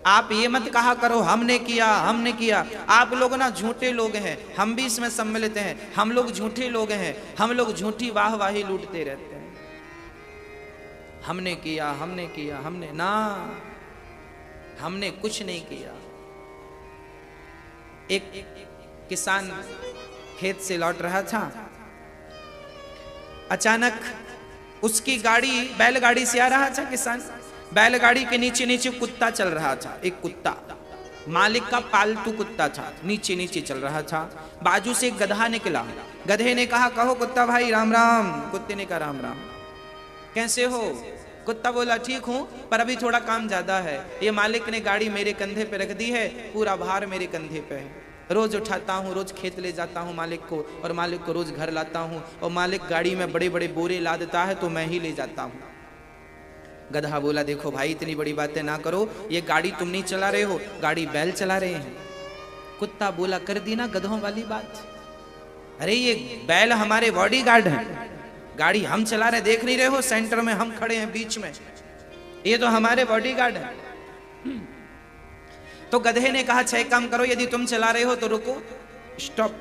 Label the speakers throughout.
Speaker 1: आप ये मत कहा करो हमने किया हमने किया। आप लोग ना झूठे लोग हैं, हम भी इसमें सम्मिलित हैं। हम लोग झूठे लोग हैं, हम लोग झूठी वाहवाही लूटते रहते हैं। हमने किया हमने किया हमने ना, हमने कुछ नहीं किया। एक किसान खेत से लौट रहा था, अचानक उसकी गाड़ी बैलगाड़ी से आ रहा था किसान। बैलगाड़ी के नीचे नीचे कुत्ता चल रहा था, एक कुत्ता मालिक का पालतू कुत्ता था, नीचे नीचे चल रहा था। बाजू से एक गधा निकला, गधे ने कहा कहो कुत्ता भाई राम राम। कुत्ते ने कहा राम राम, कैसे हो? कुत्ता बोला ठीक हूं, पर अभी थोड़ा काम ज्यादा है। ये मालिक ने गाड़ी मेरे कंधे पे रख दी है, पूरा भार मेरे कंधे पे है। रोज उठाता हूँ, रोज खेत ले जाता हूँ मालिक को, और मालिक को रोज घर लाता हूँ, और मालिक गाड़ी में बड़े बड़े बोरे ला देता है तो मैं ही ले जाता हूँ। गधा बोला देखो भाई इतनी बड़ी बातें ना करो, ये गाड़ी तुम नहीं चला रहे हो, गाड़ी बैल चला रहे हैं। कुत्ता बोला कर दी ना गधों वाली बात, अरे ये बैल हमारे बॉडीगार्ड हैं, गाड़ी हम चला रहे, देख नहीं रहे हो सेंटर में हम खड़े हैं बीच में, ये तो हमारे बॉडीगार्ड हैं। तो गधे ने कहा अच्छा एक काम करो, यदि तुम चला रहे हो तो रुको, स्टॉप।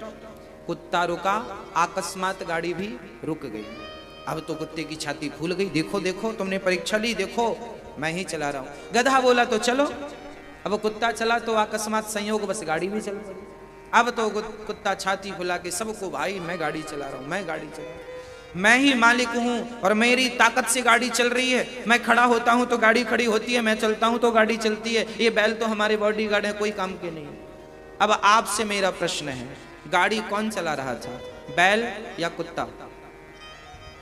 Speaker 1: कुत्ता रुका, अकस्मात गाड़ी भी रुक गई। अब तो कुत्ते की छाती फूल गई, देखो देखो तुमने परीक्षा ली, देखो मैं ही चला रहा हूं। गधा बोला तो चलो। अब कुत्ता चला तो अकस्मात संयोग बस गाड़ी भी चल पड़ी। अब तो कुत्ता छाती फुला के सबको भाई मैं गाड़ी चला रहा हूं, मैं गाड़ी चला रहा हूं, मैं ही मालिक हूं और मेरी ताकत से गाड़ी चल रही है। मैं खड़ा होता हूं तो गाड़ी खड़ी होती है, मैं चलता हूं तो गाड़ी चलती है। ये बैल तो हमारे बॉडीगार्ड है, कोई काम के नहीं। अब आपसे मेरा प्रश्न है, गाड़ी कौन चला रहा था, बैल या कुत्ता?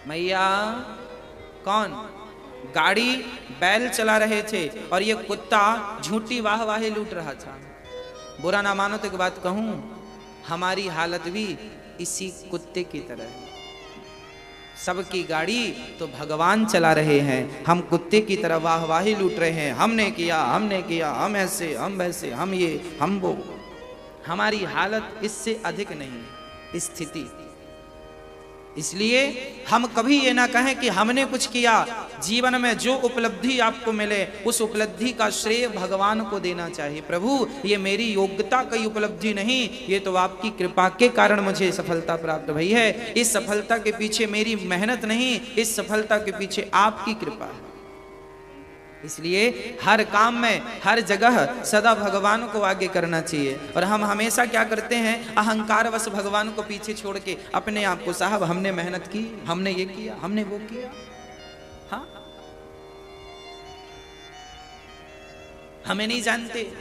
Speaker 1: मैया कौन? गाड़ी बैल चला रहे थे और ये कुत्ता झूठी वाहवाही लूट रहा था। बुरा ना मानो तो एक बात कहूं, हमारी हालत भी इसी कुत्ते की तरह है। सबकी गाड़ी तो भगवान चला रहे हैं, हम कुत्ते की तरह वाहवाही लूट रहे हैं। हमने किया हमने किया, हम ऐसे हम वैसे, हम ये हम वो। हमारी हालत इससे अधिक नहीं स्थिति। इसलिए हम कभी ये ना कहें कि हमने कुछ किया। जीवन में जो उपलब्धि आपको मिले उस उपलब्धि का श्रेय भगवान को देना चाहिए। प्रभु ये मेरी योग्यता की उपलब्धि नहीं, ये तो आपकी कृपा के कारण मुझे सफलता प्राप्त हुई है। इस सफलता के पीछे मेरी मेहनत नहीं, इस सफलता के पीछे आपकी कृपा है। इसलिए हर काम में हर जगह सदा भगवान को आगे करना चाहिए। और हम हमेशा क्या करते हैं, अहंकारवश भगवान को पीछे छोड़ के अपने आप को, साहब हमने मेहनत की, हमने ये किया, हमने वो किया। हाँ, हमें नहीं जानते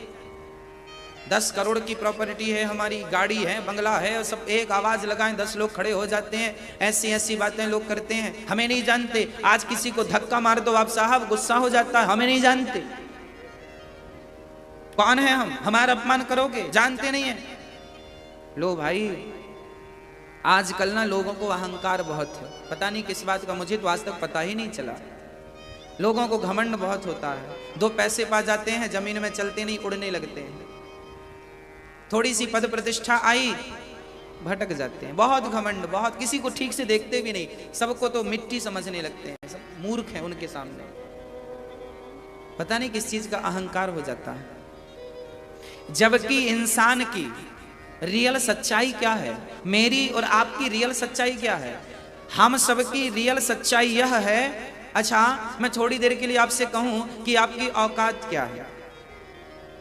Speaker 1: 10 करोड़ की प्रॉपर्टी है हमारी, गाड़ी है, बंगला है, और सब एक आवाज लगाएं 10 लोग खड़े हो जाते हैं। ऐसी ऐसी बातें लोग करते हैं, हमें नहीं जानते। आज किसी को धक्का मार दो आप साहब, गुस्सा हो जाता है, हमें नहीं जानते। कौन है हम, हमारा अपमान करोगे, जानते नहीं है। लो भाई आजकल ना लोगों को अहंकार बहुत है, पता नहीं किस बात का, मुझे तो आज तक पता ही नहीं चला। लोगों को घमंड बहुत होता है, 2 पैसे पा जाते हैं, जमीन में चलते नहीं, उड़ने लगते हैं। थोड़ी सी पद प्रतिष्ठा आई, भटक जाते हैं। बहुत घमंड, बहुत, किसी को ठीक से देखते भी नहीं, सबको तो मिट्टी समझने लगते हैं, सब मूर्ख हैं उनके सामने। पता नहीं किस चीज का अहंकार हो जाता है। जबकि इंसान की रियल सच्चाई क्या है, मेरी और आपकी रियल सच्चाई क्या है? हम सबकी रियल सच्चाई यह है। अच्छा मैं थोड़ी देर के लिए आपसे कहूं कि आपकी औकात क्या है।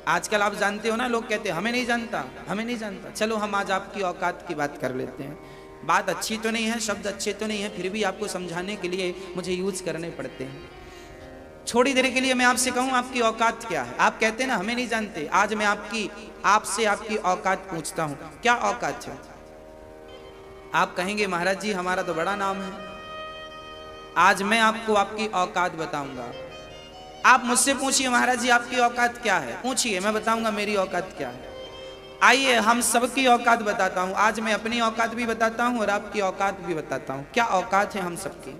Speaker 1: आजकल आप जानते हो ना, लोग कहते हैं हमें नहीं जानता, हमें नहीं जानता। चलो हम आज आपकी औकात की बात कर लेते हैं। बात अच्छी तो नहीं है, शब्द अच्छे तो नहीं है, फिर भी आपको समझाने के लिए मुझे यूज करने पड़ते हैं। थोड़ी देर के लिए मैं आपसे कहूं आपकी औकात क्या है। आप कहते हैं ना हमें नहीं जानते, आज मैं आपसे आपकी औकात पूछता हूं, क्या औकात है? आप कहेंगे महाराज जी हमारा तो बड़ा नाम है। आज मैं आपको आपकी औकात बताऊंगा। आप मुझसे पूछिए महाराज जी आपकी औकात क्या है, पूछिए, मैं बताऊंगा मेरी औकात क्या है। आइए हम सबकी औकात बताता हूं। आज मैं अपनी औकात भी बताता हूं और आपकी औकात भी बताता हूं। क्या औकात है हम सबकी?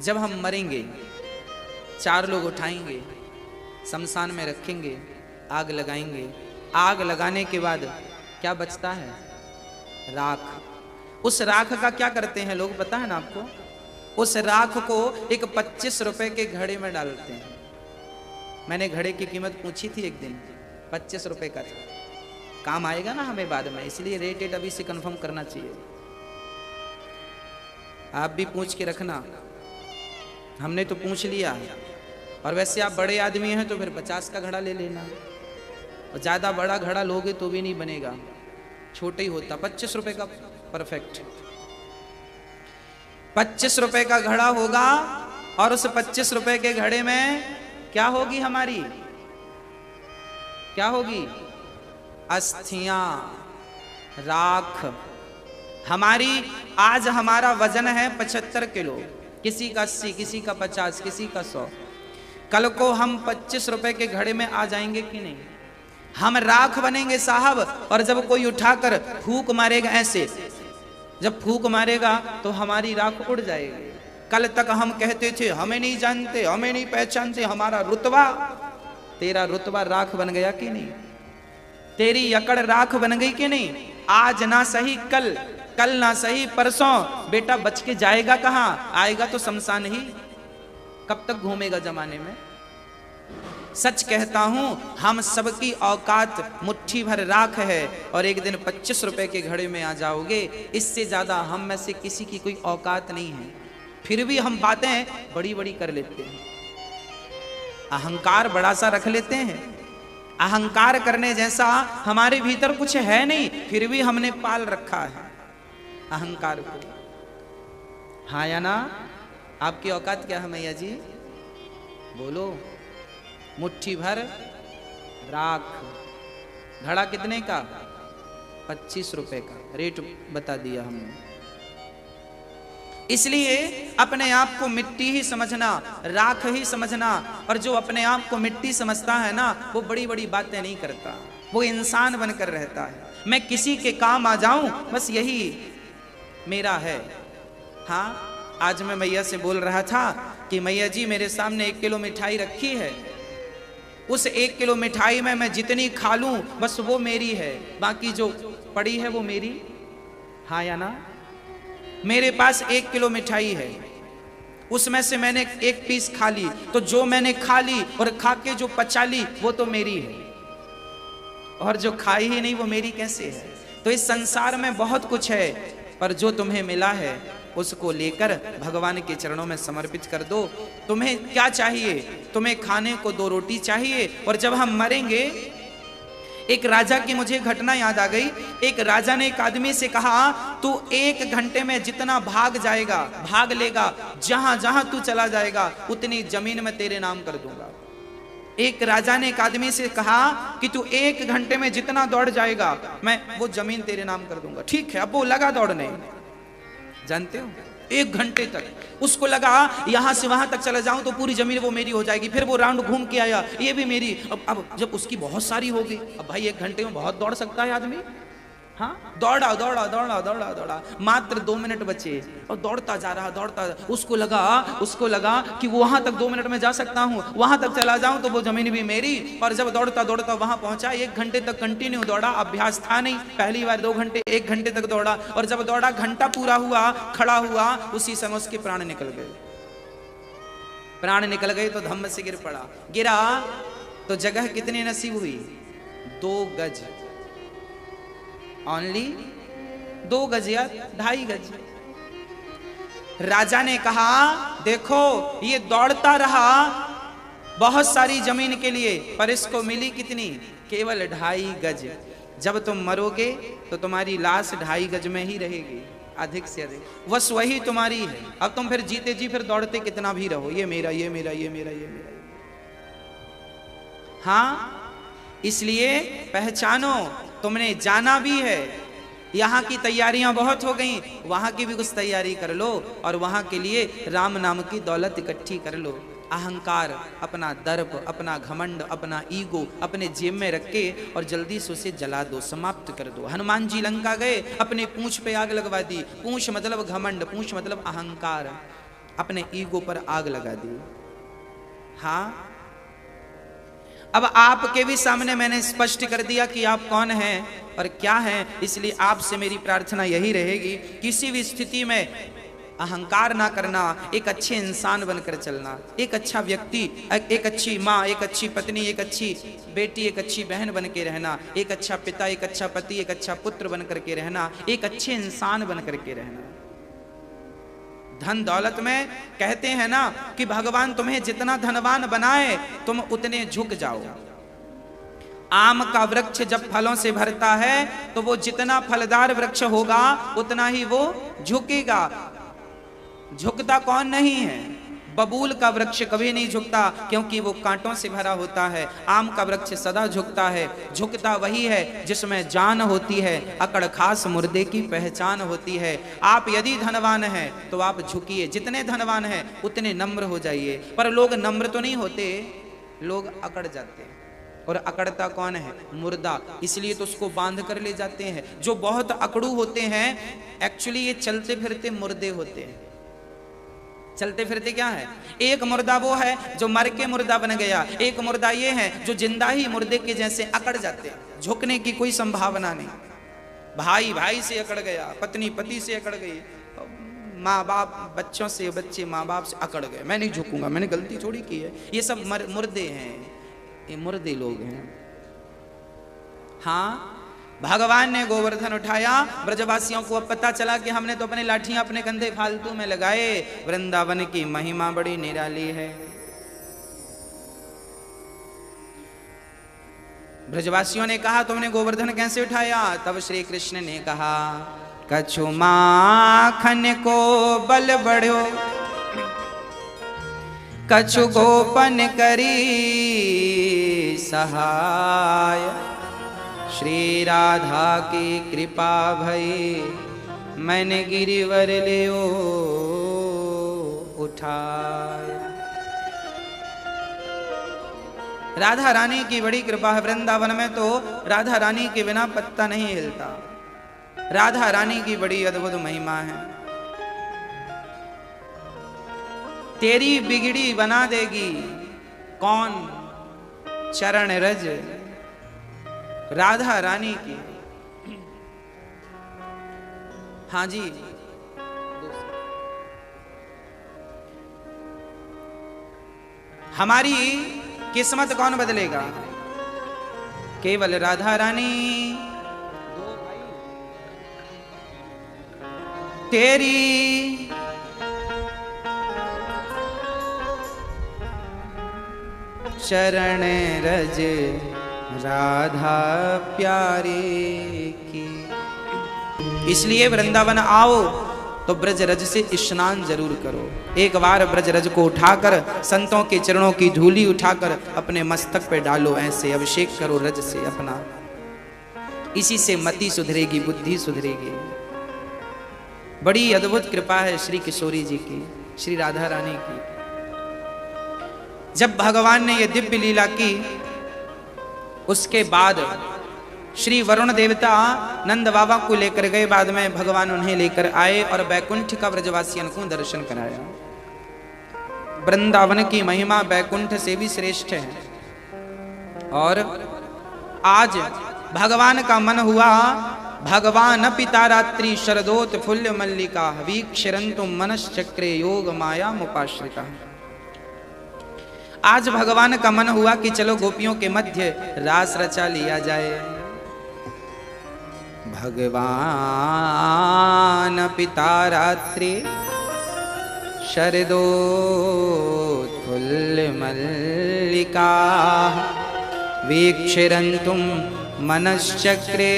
Speaker 1: जब हम मरेंगे 4 लोग उठाएंगे, शमशान में रखेंगे, आग लगाएंगे। आग लगाने के बाद क्या बचता है? राख। उस राख का क्या करते हैं लोग, पता है ना आपको? उस राख को एक 25 रुपए के घड़े में डालते हैं। मैंने घड़े की कीमत पूछी थी एक दिन, 25 रुपए का था। काम आएगा ना हमें बाद में, इसलिए रेट अभी से कंफर्म करना चाहिए। आप भी पूछ के रखना, हमने तो पूछ लिया। और वैसे आप बड़े आदमी हैं तो फिर 50 का घड़ा ले लेना, और ज़्यादा बड़ा घड़ा लोगे तो भी नहीं बनेगा, छोटे ही होता। 25 रुपए का परफेक्ट, 25 रुपए का घड़ा होगा। और उस 25 रुपए के घड़े में क्या होगी हमारी, क्या होगी? अस्थियां, राख। हमारी आज हमारा वजन है 75 किलो, किसी का 80, किसी का 50, किसी का 100। कल को हम 25 रुपए के घड़े में आ जाएंगे कि नहीं? हम राख बनेंगे साहब। और जब कोई उठाकर फूंक मारेगा ऐसे, जब फूंक मारेगा तो हमारी राख उड़ जाएगी। कल तक हम कहते थे हमें नहीं जानते, हमें नहीं पहचानते, हमारा रुतबा, तेरा रुतबा राख बन गया कि नहीं? तेरी अकड़ राख बन गई कि नहीं? आज ना सही कल, कल ना सही परसों, बेटा बच के जाएगा कहां? आएगा तो शमशान ही। कब तक घूमेगा जमाने में? सच कहता हूं, हम सबकी औकात मुट्ठी भर राख है, और एक दिन 25 रुपए के घड़े में आ जाओगे। इससे ज्यादा हम में से किसी की कोई औकात नहीं है। फिर भी हम बातें बड़ी बड़ी कर लेते हैं, अहंकार बड़ा सा रख लेते हैं। अहंकार करने जैसा हमारे भीतर कुछ है नहीं, फिर भी हमने पाल रखा है अहंकार को। हाँ या ना? आपकी औकात क्या है मैया जी? बोलो। मुट्ठी भर राख। घड़ा कितने का? 25 रुपए का। रेट बता दिया हमने। इसलिए अपने आप को मिट्टी ही समझना, राख ही समझना। और जो अपने आप को मिट्टी समझता है ना, वो बड़ी बड़ी बातें नहीं करता, वो इंसान बनकर रहता है। मैं किसी के काम आ जाऊं, बस यही मेरा है। हाँ, आज मैं मैया से बोल रहा था कि मैया जी मेरे सामने 1 किलो मिठाई रखी है, उस 1 किलो मिठाई में मैं जितनी खा लूं बस वो मेरी है, बाकी जो पड़ी है वो मेरी। हाँ या ना? मेरे पास 1 किलो मिठाई है, उसमें से मैंने 1 पीस खा ली, तो जो मैंने खा ली और खा के जो पचा ली वो तो मेरी है, और जो खाई ही नहीं वो मेरी कैसे है? तो इस संसार में बहुत कुछ है, पर जो तुम्हें मिला है उसको लेकर भगवान के चरणों में समर्पित कर दो। तुम्हें क्या चाहिए? तुम्हें खाने को 2 रोटी चाहिए। और जब हम मरेंगे, एक राजा की मुझे घटना याद आ गई। एक राजा ने एक आदमी से कहा, तू 1 घंटे में जितना भाग जाएगा, भाग लेगा, जहां जहां तू चला जाएगा उतनी जमीन में तेरे नाम कर दूंगा। एक राजा ने एक आदमी से कहा कि तू 1 घंटे में जितना दौड़ जाएगा मैं वो जमीन तेरे नाम कर दूंगा। ठीक है, अब वो लगा दौड़ने, जानते हो 1 घंटे तक उसको लगा यहां से वहां तक चला जाऊं तो पूरी जमीन वो मेरी हो जाएगी। फिर वो राउंड घूम के आया, ये भी मेरी। अब जब उसकी बहुत सारी हो गई, अब भाई 1 घंटे में बहुत दौड़ सकता है आदमी। हाँ, दौड़ा दौड़ा दौड़ा दौड़ा दौड़ा, मात्र 2 मिनट बचे और दौड़ता जा रहा, दौड़ता। उसको लगा कि वहां तक 2 मिनट में जा सकता हूं, वहां तक चला जाऊं तो वो जमीन भी मेरी। और जब दौड़ता दौड़ता वहां पहुंचा, 1 घंटे तक कंटिन्यू दौड़ा, अभ्यास था नहीं। पहली बार 2 घंटे, 1 घंटे तक दौड़ा, और जब दौड़ा, घंटा पूरा हुआ, खड़ा हुआ, उसी समय उसके प्राण निकल गए। प्राण निकल गए तो धम्म से गिर पड़ा। गिरा तो जगह कितनी नसीब हुई? 2 गज, ओनली 2 गज या 2.5 गज। राजा ने कहा, देखो ये दौड़ता रहा बहुत सारी जमीन के लिए, पर इसको मिली कितनी? केवल 2.5 गज। जब तुम मरोगे तो तुम्हारी लाश 2.5 गज में ही रहेगी, अधिक से अधिक, बस वही तुम्हारी है। अब तुम फिर जीते जी फिर दौड़ते कितना भी रहो, ये मेरा, ये मेरा, ये मेरा, ये मेरा। हाँ, इसलिए पहचानो, तुमने जाना भी है। यहाँ की तैयारियां बहुत हो गई, वहां की भी कुछ तैयारी कर लो, और वहां के लिए राम नाम की दौलत इकट्ठी कर लो। अहंकार, अपना दर्प, अपना घमंड, अपना ईगो अपने जेब में रख के और जल्दी से उसे जला दो, समाप्त कर दो। हनुमान जी लंका गए, अपने पूंछ पे आग लगवा दी। पूंछ मतलब घमंड, पूंछ मतलब अहंकार, अपने ईगो पर आग लगा दी। हाँ, अब आपके भी सामने मैंने स्पष्ट कर दिया कि आप कौन हैं और क्या हैं। इसलिए आपसे मेरी प्रार्थना यही रहेगी, किसी भी स्थिति में अहंकार ना करना, एक अच्छे इंसान बनकर चलना, एक अच्छा व्यक्ति, एक अच्छी माँ, एक अच्छी पत्नी, एक अच्छी बेटी, एक अच्छी बहन बन के रहना, एक अच्छा पिता, एक अच्छा पति, एक अच्छा पुत्र बन करके रहना, एक अच्छे इंसान बन करके रहना। धन दौलत में कहते हैं ना कि भगवान तुम्हें जितना धनवान बनाए तुम उतने झुक जाओ। आम का वृक्ष जब फलों से भरता है तो वो जितना फलदार वृक्ष होगा उतना ही वो झुकेगा। झुकता कौन नहीं है? बबूल का वृक्ष कभी नहीं झुकता क्योंकि वो कांटों से भरा होता है। आम का वृक्ष सदा झुकता है। झुकता वही है जिसमें जान होती है, अकड़ खास मुर्दे की पहचान होती है। आप यदि धनवान हैं तो आप झुकिए, जितने धनवान हैं उतने नम्र हो जाइए। पर लोग नम्र तो नहीं होते, लोग अकड़ जाते हैं। और अकड़ता कौन है? मुर्दा। इसलिए तो उसको बांध कर ले जाते हैं। जो बहुत अकड़ू होते हैं एक्चुअली ये चलते फिरते मुर्दे होते हैं। चलते फिरते क्या है? एक मुर्दा वो है जो मर के मुर्दा बन गया, एक मुर्दा ये है जो जिंदा ही मुर्दे के जैसे अकड़ जाते हैं। झुकने की कोई संभावना नहीं। भाई भाई से अकड़ गया, पत्नी पति से अकड़ गई, माँ बाप बच्चों से, बच्चे माँ बाप से अकड़ गए, मैं नहीं झुकूंगा, मैंने गलती थोड़ी की है। ये सब मुर्दे हैं, ये मुर्दे लोग हैं। हाँ, भगवान ने गोवर्धन उठाया। ब्रजवासियों को अब पता चला कि हमने तो अपने लाठियां अपने कंधे फालतू में लगाए। वृंदावन की महिमा बड़ी निराली है। ब्रजवासियों ने कहा तुमने गोवर्धन कैसे उठाया? तब श्री कृष्ण ने कहा कछु माखन को बल बढ़ो, कछु गोपन करी सहाय। श्री राधा की कृपा भई मैंने गिरिवर लियो उठाया। राधा रानी की बड़ी कृपा है। वृंदावन में तो राधा रानी के बिना पत्ता नहीं हिलता। राधा रानी की बड़ी अद्भुत महिमा है। तेरी बिगड़ी बना देगी कौन? चरण रज राधा रानी की। हाँ जी, हमारी किस्मत कौन बदलेगा? केवल राधा रानी। तेरी चरण रज राधा प्यारी की। इसलिए वृंदावन आओ तो ब्रज रज से स्नान जरूर करो। एक बार ब्रज रज को उठाकर, संतों के चरणों की धूली उठाकर अपने मस्तक पे डालो, ऐसे अभिषेक करो रज से अपना। इसी से मति सुधरेगी, बुद्धि सुधरेगी। बड़ी अद्भुत कृपा है श्री किशोरी जी की, श्री राधा रानी की। जब भगवान ने ये दिव्य लीला की उसके बाद श्री वरुण देवता नंद बाबा को लेकर गए। बाद में भगवान उन्हें लेकर आए और बैकुंठ का ब्रजवासियों को दर्शन कराया। वृंदावन की महिमा बैकुंठ से भी श्रेष्ठ है। और आज भगवान का मन हुआ, भगवान पिता रात्रि शरदोत फुल्ल मल्लिका वीक्षरन्तु मनश्चक्रे योग माया मुपाश्रिता। आज भगवान का मन हुआ कि चलो गोपियों के मध्य रास रचा लिया जाए। भगवान पिता रात्रि शरदोत्फुल्ल मल्लिका वीक्षरन्तुं मनश्चक्रे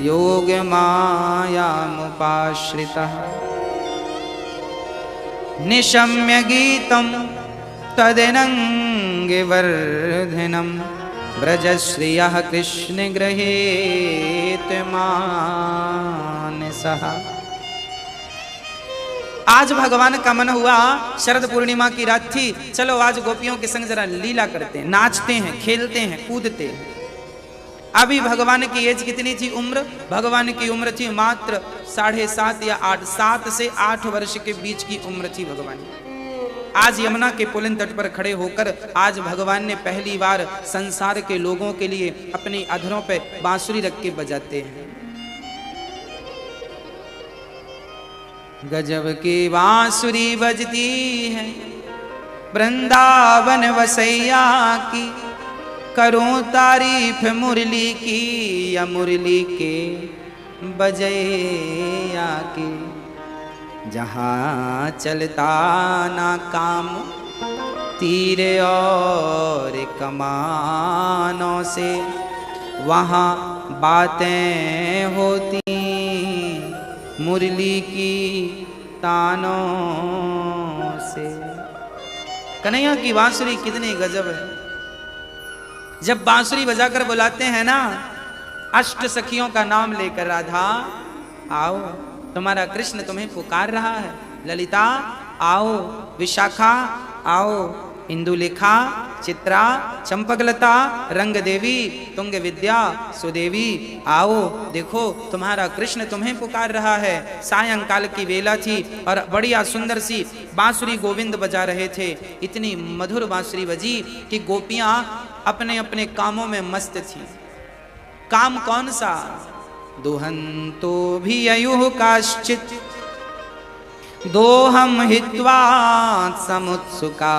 Speaker 1: योग मायामुपाश्रितः। निशम्य गीतं तदनङ्गवर्धनं ब्रजश्रियः कृष्ण गृहीत मानसः। आज भगवान का मन हुआ, शरद पूर्णिमा की रात थी, चलो आज गोपियों के संग जरा लीला करते हैं, नाचते हैं, खेलते हैं, कूदते हैं। अभी भगवान की एज कितनी थी? उम्र भगवान की उम्र थी मात्र 7.5 या 8, 7 से 8 वर्ष के बीच की उम्र थी भगवान की। आज यमुना के पुलिन तट पर खड़े होकर आज भगवान ने पहली बार संसार के लोगों के लिए अपनी अधरों पे बांसुरी रख के बजाते हैं। गजब की बांसुरी बजती है वृंदावन वसैया की, करूं तारीफ मुरली की या मुरली के बजैया की। जहाँ चलता ना काम तीर और कमानों से, वहाँ बातें होती मुरली की तानों से। कन्हैया की बांसुरी कितनी गजब है। जब बांसुरी बजाकर बुलाते हैं ना, अष्ट सखियों का नाम लेकर, राधा आओ, तुम्हारा कृष्ण तुम्हें पुकार रहा है, ललिता आओ, विशाखा आओ, इंदुलेखा, चित्रा, चंपकलता, रंग देवी, तुंग विद्या, सुदेवी आओ, देखो तुम्हारा कृष्ण तुम्हें पुकार रहा है। सायंकाल की वेला थी और बढ़िया सुंदर सी बांसुरी गोविंद बजा रहे थे। इतनी मधुर बांसुरी बजी कि गोपियां अपने अपने कामों में मस्त थी। काम कौन सा? दुहंतो भी अयुः काश्चित् दोहम हित्वा समुत्सुका।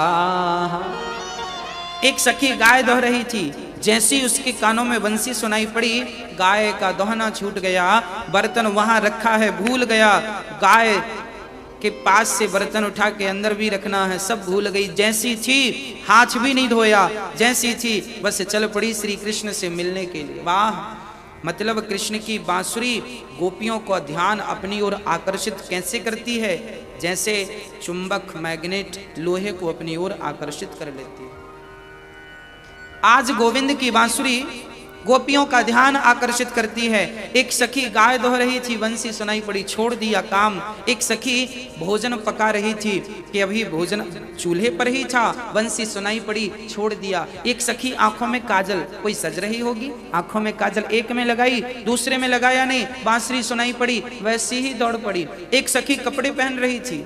Speaker 1: एक सखी गाय दोह रही थी, जैसी उसके कानों में बंसी सुनाई पड़ी, गाय का दोहना छूट गया। बर्तन वहां रखा है भूल गया, गाय के पास से बर्तन उठा के अंदर भी रखना है सब भूल गई। जैसी थी हाथ भी नहीं धोया, जैसी थी बस चल पड़ी श्री कृष्ण से मिलने के लिए। वाह! मतलब कृष्ण की बांसुरी गोपियों का ध्यान अपनी ओर आकर्षित कैसे करती है, जैसे चुंबक मैग्नेट लोहे को अपनी ओर आकर्षित कर लेती है। आज गोविंद की बांसुरी गोपियों का ध्यान आकर्षित करती है। एक सखी गाय दोह रही थी, बंसी सुनाई पड़ी, छोड़ दिया काम। एक सखी भोजन पका रही थी कि अभी भोजन चूल्हे पर ही था, बंसी सुनाई पड़ी, छोड़ दिया। एक सखी आंखों में काजल, कोई सज रही होगी, आंखों में काजल एक में लगाई, दूसरे में लगाया नहीं, बांसुरी सुनाई पड़ी, वैसी ही दौड़ पड़ी। एक सखी कपड़े पहन रही थी,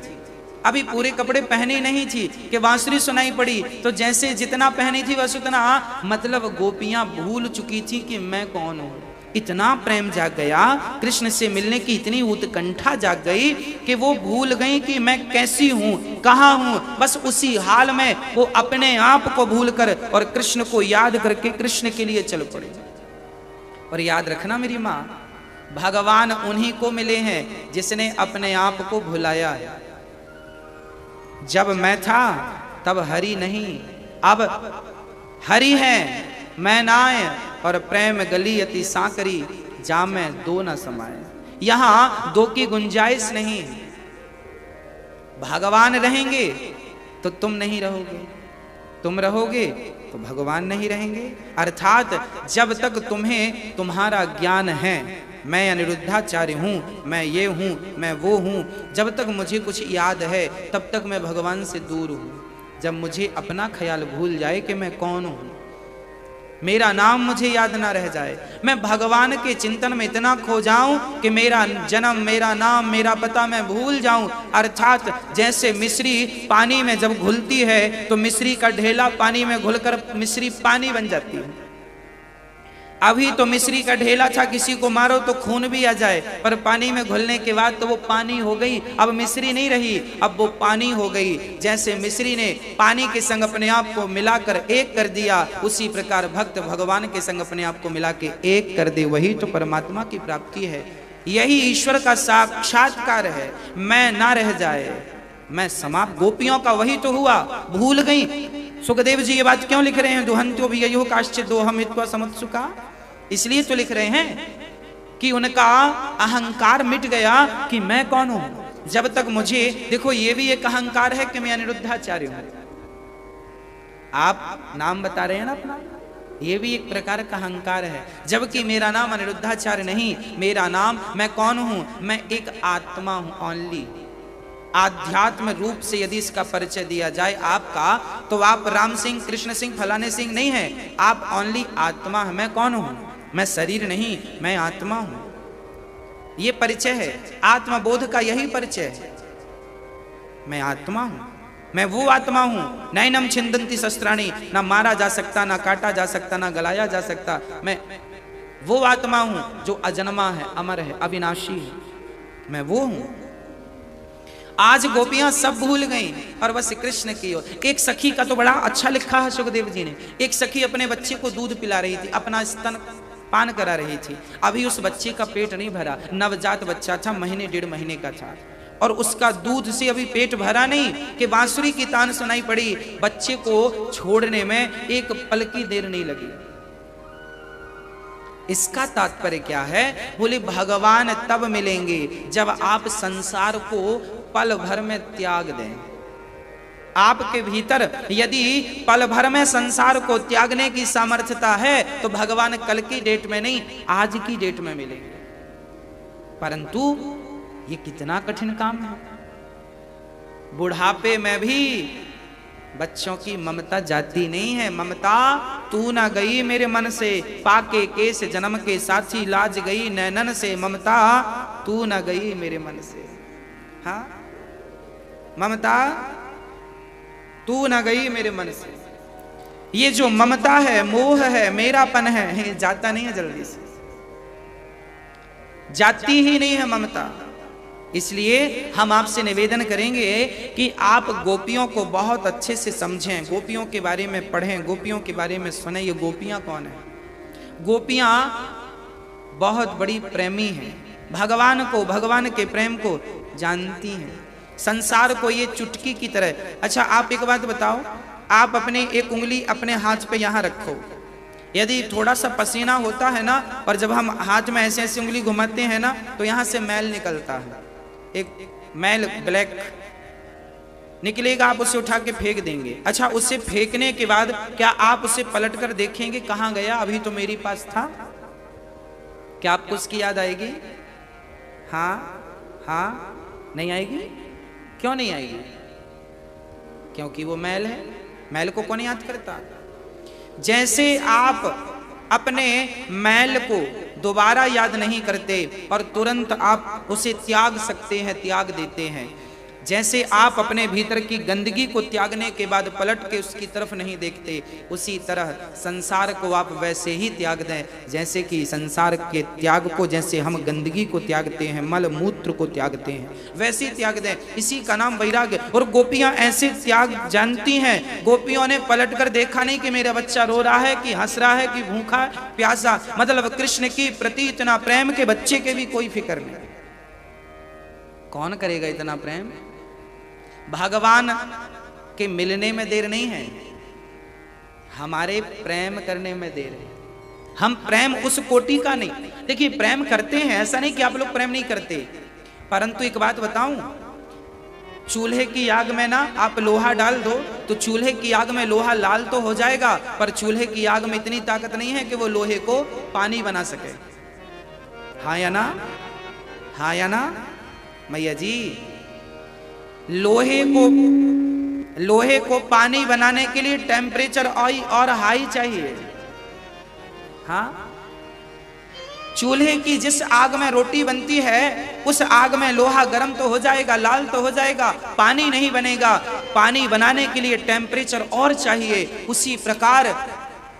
Speaker 1: अभी पूरे कपड़े पहने नहीं थी कि बांसुरी सुनाई पड़ी, तो जैसे जितना पहनी थी बस उतना, मतलब गोपियां भूल चुकी थी कि मैं कौन हूं। इतना प्रेम जाग गया, कृष्ण से मिलने की इतनी उत्कंठा जाग गई कि वो भूल गई कि मैं कैसी हूं, कहां हूं। बस उसी हाल में वो अपने आप को भूलकर और कृष्ण को याद करके कृष्ण के लिए चल पड़े। और याद रखना मेरी माँ, भगवान उन्हीं को मिले हैं जिसने अपने आप को भुलाया है। जब मैं था तब हरि नहीं, अब हरि है मैं नाय, और प्रेम गली अति सांकरी, जा में दो न समाये। यहां दो की गुंजाइश नहीं। भगवान रहेंगे तो तुम नहीं रहोगे, तुम रहोगे तो भगवान नहीं रहेंगे। अर्थात जब तक तुम्हें तुम्हारा ज्ञान है, मैं अनिरुद्धाचार्य हूँ, मैं ये हूँ, मैं वो हूँ, जब तक मुझे कुछ याद है तब तक मैं भगवान से दूर हूँ। जब मुझे अपना ख्याल भूल जाए कि मैं कौन हूँ, मेरा नाम मुझे याद ना रह जाए, मैं भगवान के चिंतन में इतना खो जाऊं कि मेरा जन्म, मेरा नाम, मेरा पता मैं भूल जाऊं। अर्थात जैसे मिश्री पानी में जब घुलती है तो मिश्री का ढेला पानी में घुलकर मिश्री पानी बन जाती है। अभी तो मिश्री का ढेला था, किसी को मारो तो खून भी आ जाए, पर पानी में घुलने के बाद तो वो पानी हो गई, अब मिश्री नहीं रही, अब वो पानी हो गई। जैसे मिश्री ने पानी के संग अपने आप को मिलाकर एक कर दिया, उसी प्रकार भक्त भगवान के संग अपने आप को मिला के एक कर दे, वही तो परमात्मा की प्राप्ति है। यही ईश्वर का साक्षात्कार है। मैं ना रह जाए, मैं समाप्त। गोपियों का वही तो हुआ, भूल गई। सुखदेव जी ये बात क्यों लिख रहे हैं? दुहंत्यो भी अयुः काश्चित् दोहम हित्वा समुत्सुका। इसलिए तो लिख रहे हैं कि उनका अहंकार मिट गया कि मैं कौन हूं। जब तक मुझे, देखो ये भी एक अहंकार है कि मैं अनिरुद्धाचार्य हूं। आप नाम बता रहे हैं ना अपना, ये भी एक प्रकार का अहंकार है। जबकि मेरा नाम अनिरुद्धाचार्य नहीं, मेरा नाम, मैं कौन हूं? मैं एक आत्मा हूं, ओनली। आध्यात्म रूप से यदि इसका परिचय दिया जाए आपका, तो आप राम सिंह, कृष्ण सिंह, फलाने सिंह नहीं है, आप ओनली आत्मा है। मैं कौन हूं? मैं शरीर नहीं, मैं आत्मा हूं। ये परिचय है, आत्मबोध का यही परिचय है। मैं आत्मा हूं, मैं वो आत्मा हूं। नैनम छिंदंती शस्त्राणी, ना मारा जा सकता, ना काटा जा सकता, ना गलाया जा सकता। मैं वो आत्मा हूं जो अजन्मा है, अमर है, अविनाशी है। मैं वो हूं। आज गोपियां सब भूल गईं और बस कृष्ण की ओर। एक सखी का तो बड़ा अच्छा लिखा है सुखदेव जी ने। एक सखी अपने बच्चे को दूध पिला रही थी, अपना स्तन पान करा रही थी। अभी उस बच्चे का पेट नहीं भरा, नवजात बच्चा था, महीने 1.5 महीने का था, और उसका दूध से अभी पेट भरा नहीं कि बांसुरी की तान सुनाई पड़ी। बच्चे को छोड़ने में एक पल की देर नहीं लगी। इसका तात्पर्य क्या है? बोले भगवान तब मिलेंगे जब आप संसार को पल भर में त्याग दें। आपके भीतर यदि पल भर में संसार को त्यागने की सामर्थ्यता है तो भगवान कल की डेट में नहीं, आज की डेट में मिलेंगे। परंतु ये कितना कठिन काम है। बुढ़ापे में भी बच्चों की ममता जाती नहीं है। ममता तू ना गई मेरे मन से, पाके केस जन्म के साथी लाज गई नैनन से। ममता तू ना गई मेरे मन से। हाँ, ममता तू ना गई मेरे मन से। ये जो ममता है, मोह है, मेरापन है, ये जाता नहीं है जल्दी से, जाती ही नहीं है ममता। इसलिए हम आपसे निवेदन करेंगे कि आप गोपियों को बहुत अच्छे से समझें, गोपियों के बारे में पढ़ें, गोपियों के बारे में सुने। ये गोपियां कौन है? गोपियां बहुत बड़ी प्रेमी हैं, भगवान को, भगवान के प्रेम को जानती हैं, संसार को ये चुटकी की तरह। अच्छा, आप एक बात बताओ, आप अपने एक उंगली अपने हाथ पे यहां रखो, यदि थोड़ा सा पसीना होता है ना, और जब हम हाथ में ऐसे ऐसे उंगली घुमाते हैं ना, तो यहां से मैल निकलता है, एक मैल ब्लैक निकलेगा, आप उसे उठा के फेंक देंगे। अच्छा, उसे फेंकने के बाद क्या आप उसे पलट कर देखेंगे कहां गया? अभी तो मेरे पास था। क्या आपको उसकी याद आएगी? हाँ, हाँ, नहीं आएगी। क्यों नहीं आएगी? क्योंकि वो मैल है। मैल को कौन याद करता? जैसे आप अपने मैल को दोबारा याद नहीं करते और तुरंत आप उसे त्याग सकते हैं, त्याग देते हैं, जैसे आप अपने भीतर की गंदगी को त्यागने के बाद पलट के उसकी तरफ नहीं देखते, उसी तरह संसार को आप वैसे ही त्याग दें जैसे कि संसार के त्याग को, जैसे हम गंदगी को त्यागते हैं, मल मूत्र को त्यागते हैं, वैसे ही त्याग दें। इसी का नाम वैराग्य। और गोपियां ऐसे त्याग जानती हैं। गोपियों ने पलट कर देखा नहीं कि मेरा बच्चा रो रहा है, कि हंस रहा है, कि भूखा प्यासा। मतलब कृष्ण की प्रति इतना प्रेम के बच्चे के भी कोई फिक्र नहीं। कौन करेगा इतना प्रेम? भगवान के मिलने में देर नहीं है, हमारे प्रेम करने में देर है। हम प्रेम उस कोटि का नहीं। देखिए, प्रेम करते हैं, ऐसा नहीं कि आप लोग प्रेम नहीं करते, परंतु एक बात बताऊं, चूल्हे की आग में ना आप लोहा डाल दो तो चूल्हे की आग में लोहा लाल तो हो जाएगा, पर चूल्हे की आग में इतनी ताकत नहीं है कि वो लोहे को पानी बना सके। हाँ या ना? हाँ या ना मैया जी? लोहे को पानी बनाने के लिए टेम्परेचर और हाई चाहिए। हाँ, चूल्हे की जिस आग में रोटी बनती है उस आग में लोहा गर्म तो हो जाएगा, लाल तो हो जाएगा, पानी नहीं बनेगा। पानी बनाने के लिए टेम्परेचर और चाहिए। उसी प्रकार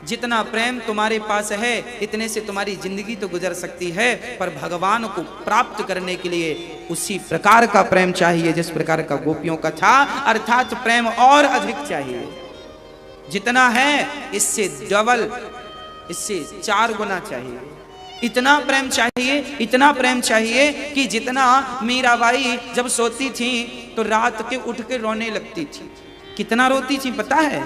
Speaker 1: जितना प्रेम तुम्हारे पास है इतने से तुम्हारी जिंदगी तो गुजर सकती है, पर भगवान को प्राप्त करने के लिए उसी प्रकार का प्रेम चाहिए जिस प्रकार का गोपियों का था, अर्थात प्रेम और अधिक चाहिए। जितना है इससे डबल, इससे 4 गुना चाहिए। इतना प्रेम चाहिए, इतना प्रेम चाहिए कि जितना मीराबाई जब सोती थी तो रात के उठ के रोने लगती थी। कितना रोती थी पता है?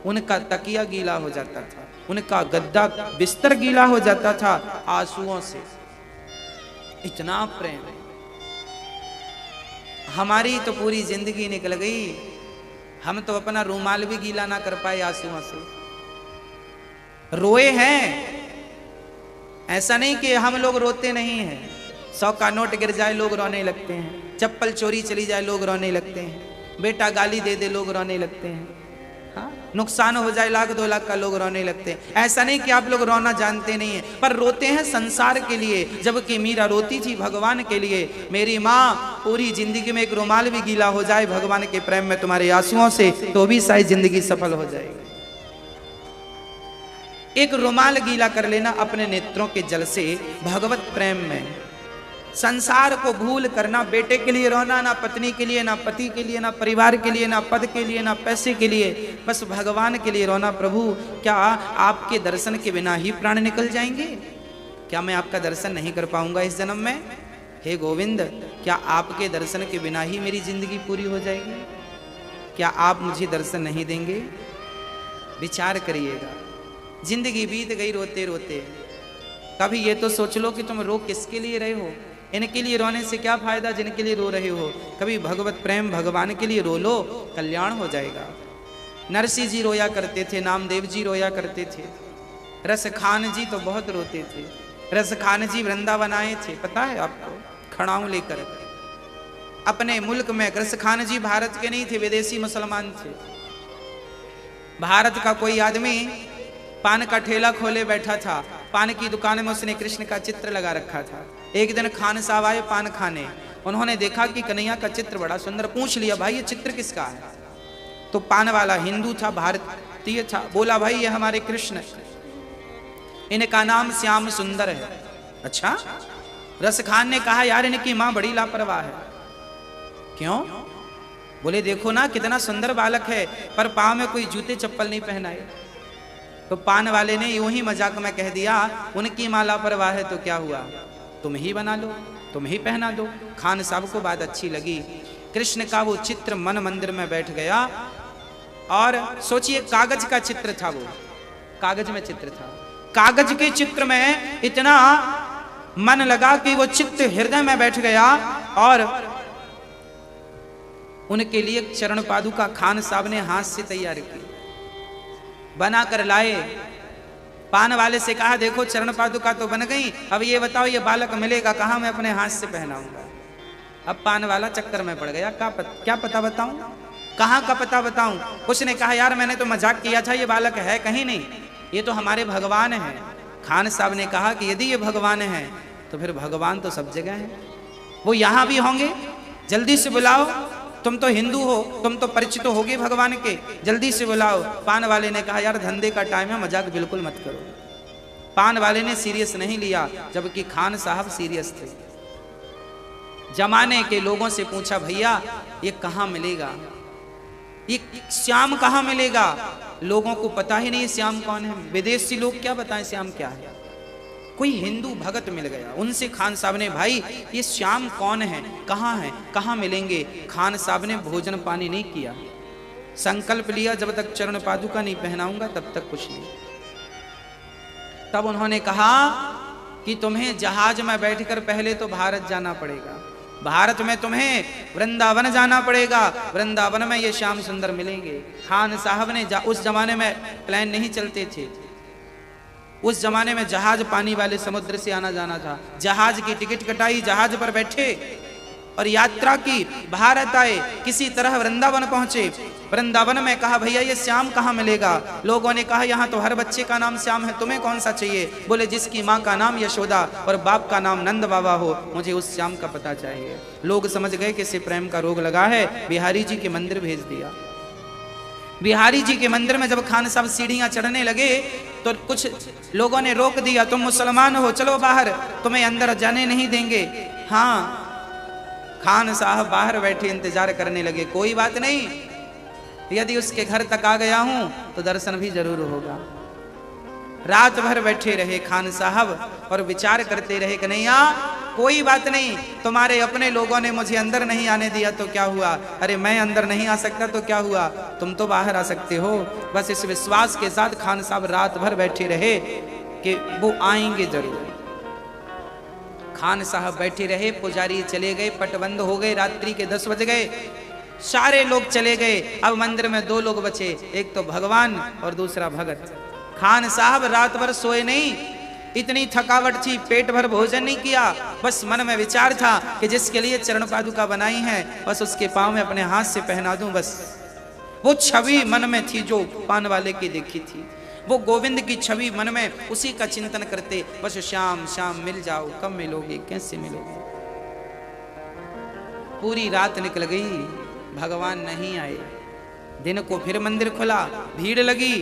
Speaker 1: उनका तकिया गीला हो जाता था, उनका गद्दा बिस्तर गीला हो जाता था आंसुओं से। इतना प्रेम। हमारी तो पूरी जिंदगी निकल गई, हम तो अपना रूमाल भी गीला ना कर पाए आंसुओं से। रोए हैं, ऐसा नहीं कि हम लोग रोते नहीं हैं। 100 का नोट गिर जाए लोग रोने लगते हैं, चप्पल चोरी चली जाए लोग रोने लगते हैं, बेटा गाली दे दे लोग रोने लगते हैं, हाँ, नुकसान हो जाए 1 लाख 2 लाख का लोग रोने लगते हैं। ऐसा नहीं कि आप लोग रोना जानते नहीं है, पर रोते हैं संसार के लिए, जबकि मीरा रोती थी भगवान के लिए। मेरी माँ, पूरी जिंदगी में एक रुमाल भी गीला हो जाए भगवान के प्रेम में तुम्हारे आंसुओं से तो भी शायद जिंदगी सफल हो जाएगी। एक रुमाल गीला कर लेना अपने नेत्रों के जल से भगवत प्रेम में, संसार को भूल कर, ना बेटे के लिए रोना, ना पत्नी के लिए, ना पति के लिए, ना परिवार के लिए, ना पद के लिए, ना पैसे के लिए, बस भगवान के लिए रोना। प्रभु क्या आपके दर्शन के बिना ही प्राण निकल जाएंगे? क्या मैं आपका दर्शन नहीं कर पाऊंगा इस जन्म में? हे गोविंद, क्या आपके दर्शन के बिना ही मेरी जिंदगी पूरी हो जाएगी? क्या आप मुझे दर्शन नहीं देंगे? विचार करिएगा। जिंदगी बीत गई रोते रोते। कभी ये तो सोच लो कि तुम रो किसके लिए रहे हो? इनके लिए रोने से क्या फायदा जिनके लिए रो रहे हो? कभी भगवत प्रेम भगवान के लिए रो लो, कल्याण हो जाएगा। नरसिंह जी रोया करते थे, नामदेव जी रोया करते थे, रस खान जी तो बहुत रोते थे। रस खान जी वृंदावन आए थे, पता है आपको, खड़ाऊं लेकर। अपने मुल्क में रस खान जी भारत के नहीं थे, विदेशी मुसलमान थे। भारत का कोई आदमी पान का ठेला खोले बैठा था, पान की दुकान में उसने कृष्ण का चित्र लगा रखा था। एक दिन खान साहब आए पान खाने, उन्होंने देखा कि कन्हैया का चित्र बड़ा सुंदर, पूछ लिया भाई ये चित्र किसका है? तो पान वाला हिंदू था, भारतीय था, बोला भाई ये हमारे कृष्ण, इनका नाम श्याम सुंदर है। अच्छा? रस खान ने कहा यार इनकी मां बड़ी लापरवाह है। क्यों? बोले देखो ना कितना सुंदर बालक है, पर पांव में कोई जूते चप्पल नहीं पहनाए। तो पान वाले ने यूं ही मजाक में कह दिया उनकी मां लापरवाह है तो क्या हुआ, तुम ही बना लो, तुम ही पहना दो। खान साहब को बात अच्छी लगी, कृष्ण का वो चित्र मन मंदिर में बैठ गया। और सोचिए कागज का चित्र था, वो कागज में चित्र था, कागज के चित्र में इतना मन लगा कि वो चित्र हृदय में बैठ गया। और उनके लिए चरण पादुका खान साहब ने हाथ से तैयार की, बना कर लाए। पान वाले से कहा देखो चरण पादुका तो बन गई, अब ये बताओ ये बालक मिलेगा कहाँ, मैं अपने हाथ से पहनाऊंगा। अब पान वाला चक्कर में पड़ गया, क्या पता बताऊं, कहाँ का पता बताऊं। उसने कहा यार मैंने तो मजाक किया था, ये बालक है कहीं नहीं, ये तो हमारे भगवान है। खान साहब ने कहा कि यदि ये भगवान है तो फिर भगवान तो सब जगह है, वो यहाँ भी होंगे, जल्दी से बुलाओ, तुम तो हिंदू हो, तुम तो परिचित तो होगे भगवान के, जल्दी से बुलाओ। पान वाले ने कहा यार धंधे का टाइम है, मजाक बिल्कुल मत करो। पान वाले ने सीरियस नहीं लिया, जबकि खान साहब सीरियस थे। जमाने के लोगों से पूछा भैया ये कहाँ मिलेगा, ये श्याम कहाँ मिलेगा? लोगों को पता ही नहीं श्याम कौन है, विदेशी लोग क्या बताएं श्याम क्या है। कोई हिंदू भगत मिल गया, उनसे खान साहब ने भाई ये श्याम कौन है, कहाँ मिलेंगे? खान साहब ने भोजन पानी नहीं किया, संकल्प लिया जब तक चरण पादुका नहीं पहनाऊंगा तब तक कुछ नहीं। तब उन्होंने कहा कि तुम्हें जहाज में बैठकर पहले तो भारत जाना पड़ेगा, भारत में तुम्हें वृंदावन जाना पड़ेगा, वृंदावन में ये श्याम सुंदर मिलेंगे। खान साहब ने उस जमाने में प्लेन नहीं चलते थे, उस जमाने में जहाज पानी वाले समुद्र से आना जाना था। जहाज की टिकट कटाई, जहाज पर बैठे और यात्रा की, भारत आए, किसी तरह वृंदावन पहुंचे। वृंदावन में कहा भैया ये श्याम कहाँ मिलेगा? लोगों ने कहा यहाँ तो हर बच्चे का नाम श्याम है, तुम्हें कौन सा चाहिए? बोले जिसकी माँ का नाम यशोदा और बाप का नाम नंद बाबा हो, मुझे उस श्याम का पता चाहिए। लोग समझ गए कि इसे प्रेम का रोग लगा है, बिहारी जी के मंदिर भेज दिया। बिहारी जी के मंदिर में जब खान साहब सीढ़ियां चढ़ने लगे तो कुछ लोगों ने रोक दिया, तुम मुसलमान हो, चलो बाहर, तुम्हें अंदर जाने नहीं देंगे। हाँ, खान साहब बाहर बैठे इंतजार करने लगे, कोई बात नहीं, यदि उसके घर तक आ गया हूं तो दर्शन भी जरूर होगा। रात भर बैठे रहे खान साहब और विचार करते रहे कन्हैया कोई बात नहीं, तुम्हारे अपने लोगों ने मुझे अंदर नहीं आने दिया तो क्या हुआ, अरे मैं अंदर नहीं आ सकता तो क्या हुआ, तुम तो बाहर आ सकते हो। बस इस विश्वास के साथ खान साहब रात भर बैठे रहे कि वो आएंगे जरूर। खान साहब बैठे रहे, पुजारी चले गए, पट बंद हो गए, रात्रि के 10 बज गए, सारे लोग चले गए। अब मंदिर में 2 लोग बचे, एक तो भगवान और दूसरा भगत। खान साहब रात भर सोए नहीं, इतनी थकावट थी, पेट भर भोजन नहीं किया, बस मन में विचार था कि जिसके लिए चरण पादुका बनाई है बस उसके पांव में अपने हाथ से पहना दूं। बस वो छवि मन में थी जो पान वाले की देखी थी, वो गोविंद की छवि मन में, उसी का चिंतन करते बस श्याम श्याम मिल जाओ, कब मिलोगे, कैसे मिलोगे। पूरी रात निकल गई, भगवान नहीं आए। दिन को फिर मंदिर खुला, भीड़ लगी,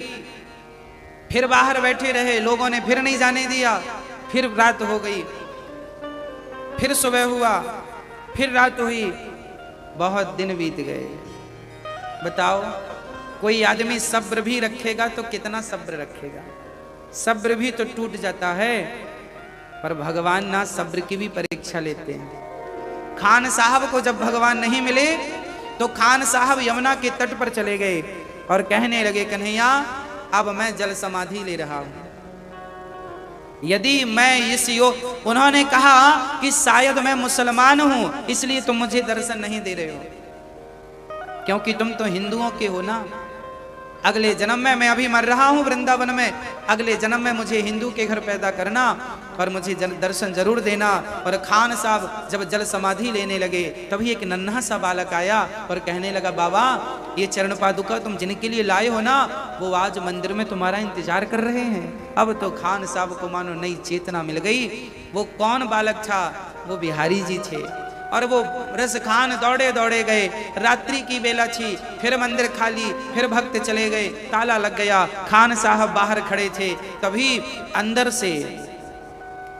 Speaker 1: फिर बाहर बैठे रहे, लोगों ने फिर नहीं जाने दिया, फिर रात हो गई। फिर सुबह हुआ, फिर रात हुई, बहुत दिन बीत गए। बताओ, कोई आदमी सब्र भी रखेगा तो कितना सब्र रखेगा? सब्र भी तो टूट जाता है। पर भगवान ना सब्र की भी परीक्षा लेते हैं। खान साहब को जब भगवान नहीं मिले तो खान साहब यमुना के तट पर चले गए और कहने लगे, कन्हैया अब मैं जल समाधि ले रहा हूं। यदि मैं उन्होंने कहा कि शायद मैं मुसलमान हूं इसलिए तुम मुझे दर्शन नहीं दे रहे हो, क्योंकि तुम तो हिंदुओं के हो ना। अगले जन्म में, मैं अभी मर रहा हूं वृंदावन में, अगले जन्म में मुझे हिंदू के घर पैदा करना और मुझे दर्शन जरूर देना। और खान साहब जब जल समाधि लेने लगे तभी एक नन्हा सा बालक आया और कहने लगा, बाबा ये चरण पादुका तुम जिनके लिए लाए हो ना, वो आज मंदिर में तुम्हारा इंतजार कर रहे हैं। अब तो खान साहब को मानो नई चेतना मिल गई। वो कौन बालक था? वो बिहारी जी थे। और वो रस खान दौड़े दौड़े गए, रात्रि की बेला थी, फिर मंदिर खाली, फिर भक्त चले गए, ताला लग गया। खान साहब बाहर खड़े थे, तभी अंदर से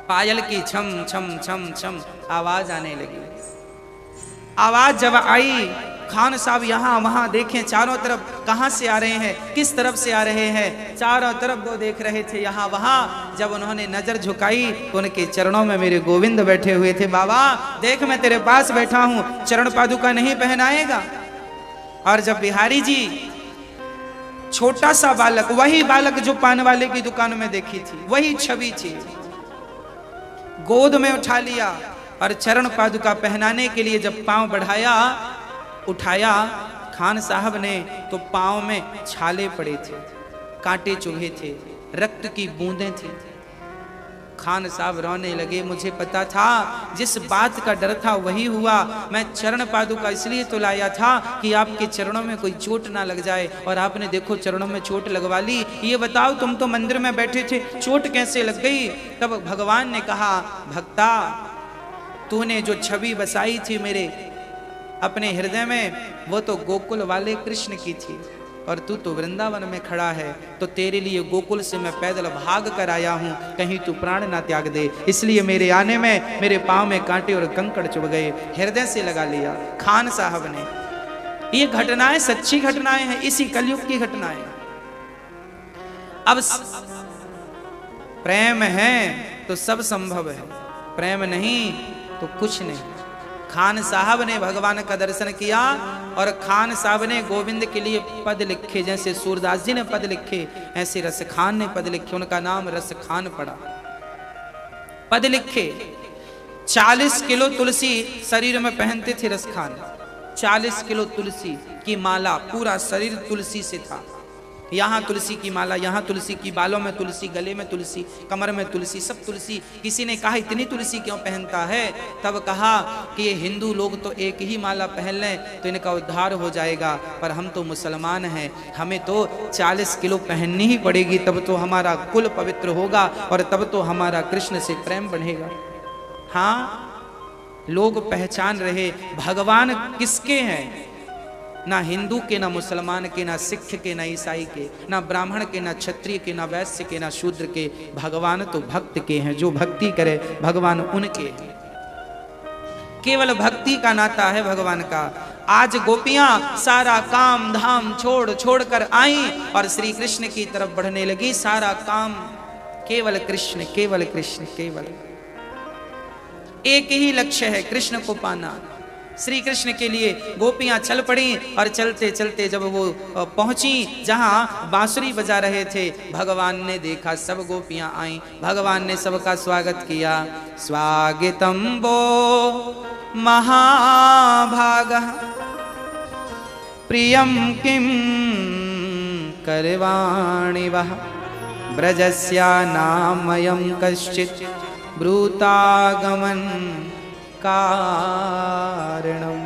Speaker 1: पायल की छम छम छम छम आवाज आने लगी। आवाज जब आई, खान साहब यहाँ वहां देखें चारों तरफ कहां से आ रहे हैं, किस तरफ से आ रहे हैं, चारों तरफ वो देख रहे थे यहाँ वहां। जब उन्होंने नजर झुकाई तो उनके चरणों में मेरे गोविंद बैठे हुए थे। बाबा देख, मैं तेरे पास बैठा हूं, चरण पादुका नहीं पहनाएगा? और जब बिहारी जी, छोटा सा बालक, वही बालक जो पान वाले की दुकान में देखी थी, वही छवि थी, गोद में उठा लिया और चरण पादुका पहनाने के लिए जब पांव बढ़ाया, उठाया खान साहब ने, तो पांव में छाले पड़े थे, कांटे चुभे थे, रक्त की बूंदें थी। खान साहब रोने लगे। मुझे पता था, जिस बात का डर था वही हुआ। मैं चरण पादुका इसलिए तो लाया था कि आपके चरणों में कोई चोट ना लग जाए, और आपने देखो चरणों में चोट लगवा ली। ये बताओ, तुम तो मंदिर में बैठे थे, चोट कैसे लग गई? तब भगवान ने कहा, भक्ता तूने जो छवि बसाई थी मेरे अपने हृदय में, वो तो गोकुल वाले कृष्ण की थी, और तू तो वृंदावन में खड़ा है, तो तेरे लिए गोकुल से मैं पैदल भाग कर आया हूं, कहीं तू प्राण ना त्याग दे। इसलिए मेरे आने में मेरे पांव में कांटे और कंकड़ चुभ गए। हृदय से लगा लिया खान साहब ने। ये घटनाएं सच्ची घटनाएं हैं, इसी कलयुग की घटनाएं। अब प्रेम है तो सब संभव है, प्रेम नहीं तो कुछ नहीं। खान साहब ने भगवान का दर्शन किया, और खान साहब ने गोविंद के लिए पद लिखे, जैसे सूरदास जी ने पद लिखे, ऐसे रस खान ने पद लिखे। उनका नाम रस खान पड़ा। पद लिखे, 40 किलो तुलसी शरीर में पहनते थे रस खान। 40 किलो तुलसी की माला, पूरा शरीर तुलसी से था। यहाँ तुलसी की माला, यहाँ तुलसी की, बालों में तुलसी, गले में तुलसी, कमर में तुलसी, सब तुलसी। किसी ने कहा इतनी तुलसी क्यों पहनता है? तब कहा कि ये हिंदू लोग तो एक ही माला पहन लें तो इनका उद्धार हो जाएगा, पर हम तो मुसलमान हैं, हमें तो 40 किलो पहननी ही पड़ेगी, तब तो हमारा कुल पवित्र होगा और तब तो हमारा कृष्ण से प्रेम बढ़ेगा। हाँ, लोग पहचान रहे भगवान किसके हैं, ना हिंदू के, ना मुसलमान के, ना सिख के, ना ईसाई के, ना ब्राह्मण के, ना क्षत्रिय के, ना वैश्य के, ना शूद्र के। भगवान तो भक्त के हैं, जो भक्ति करे भगवान उनके हैं। केवल भक्ति का नाता है भगवान का। आज गोपियां सारा काम धाम छोड़ छोड़ कर आई और श्री कृष्ण की तरफ बढ़ने लगी। सारा काम केवल कृष्ण, केवल कृष्ण, केवल एक ही लक्ष्य है, कृष्ण को पाना। श्री कृष्ण के लिए गोपियां चल पड़ी, और चलते चलते जब वो पहुंची जहां बांसुरी बजा रहे थे, भगवान ने देखा सब गोपियां आई। भगवान ने सबका स्वागत किया। स्वागतम वो महाभागः प्रियं किं करवाणि वः ब्रजस्या नामयं कश्चित् ब्रूतागमन कारणम।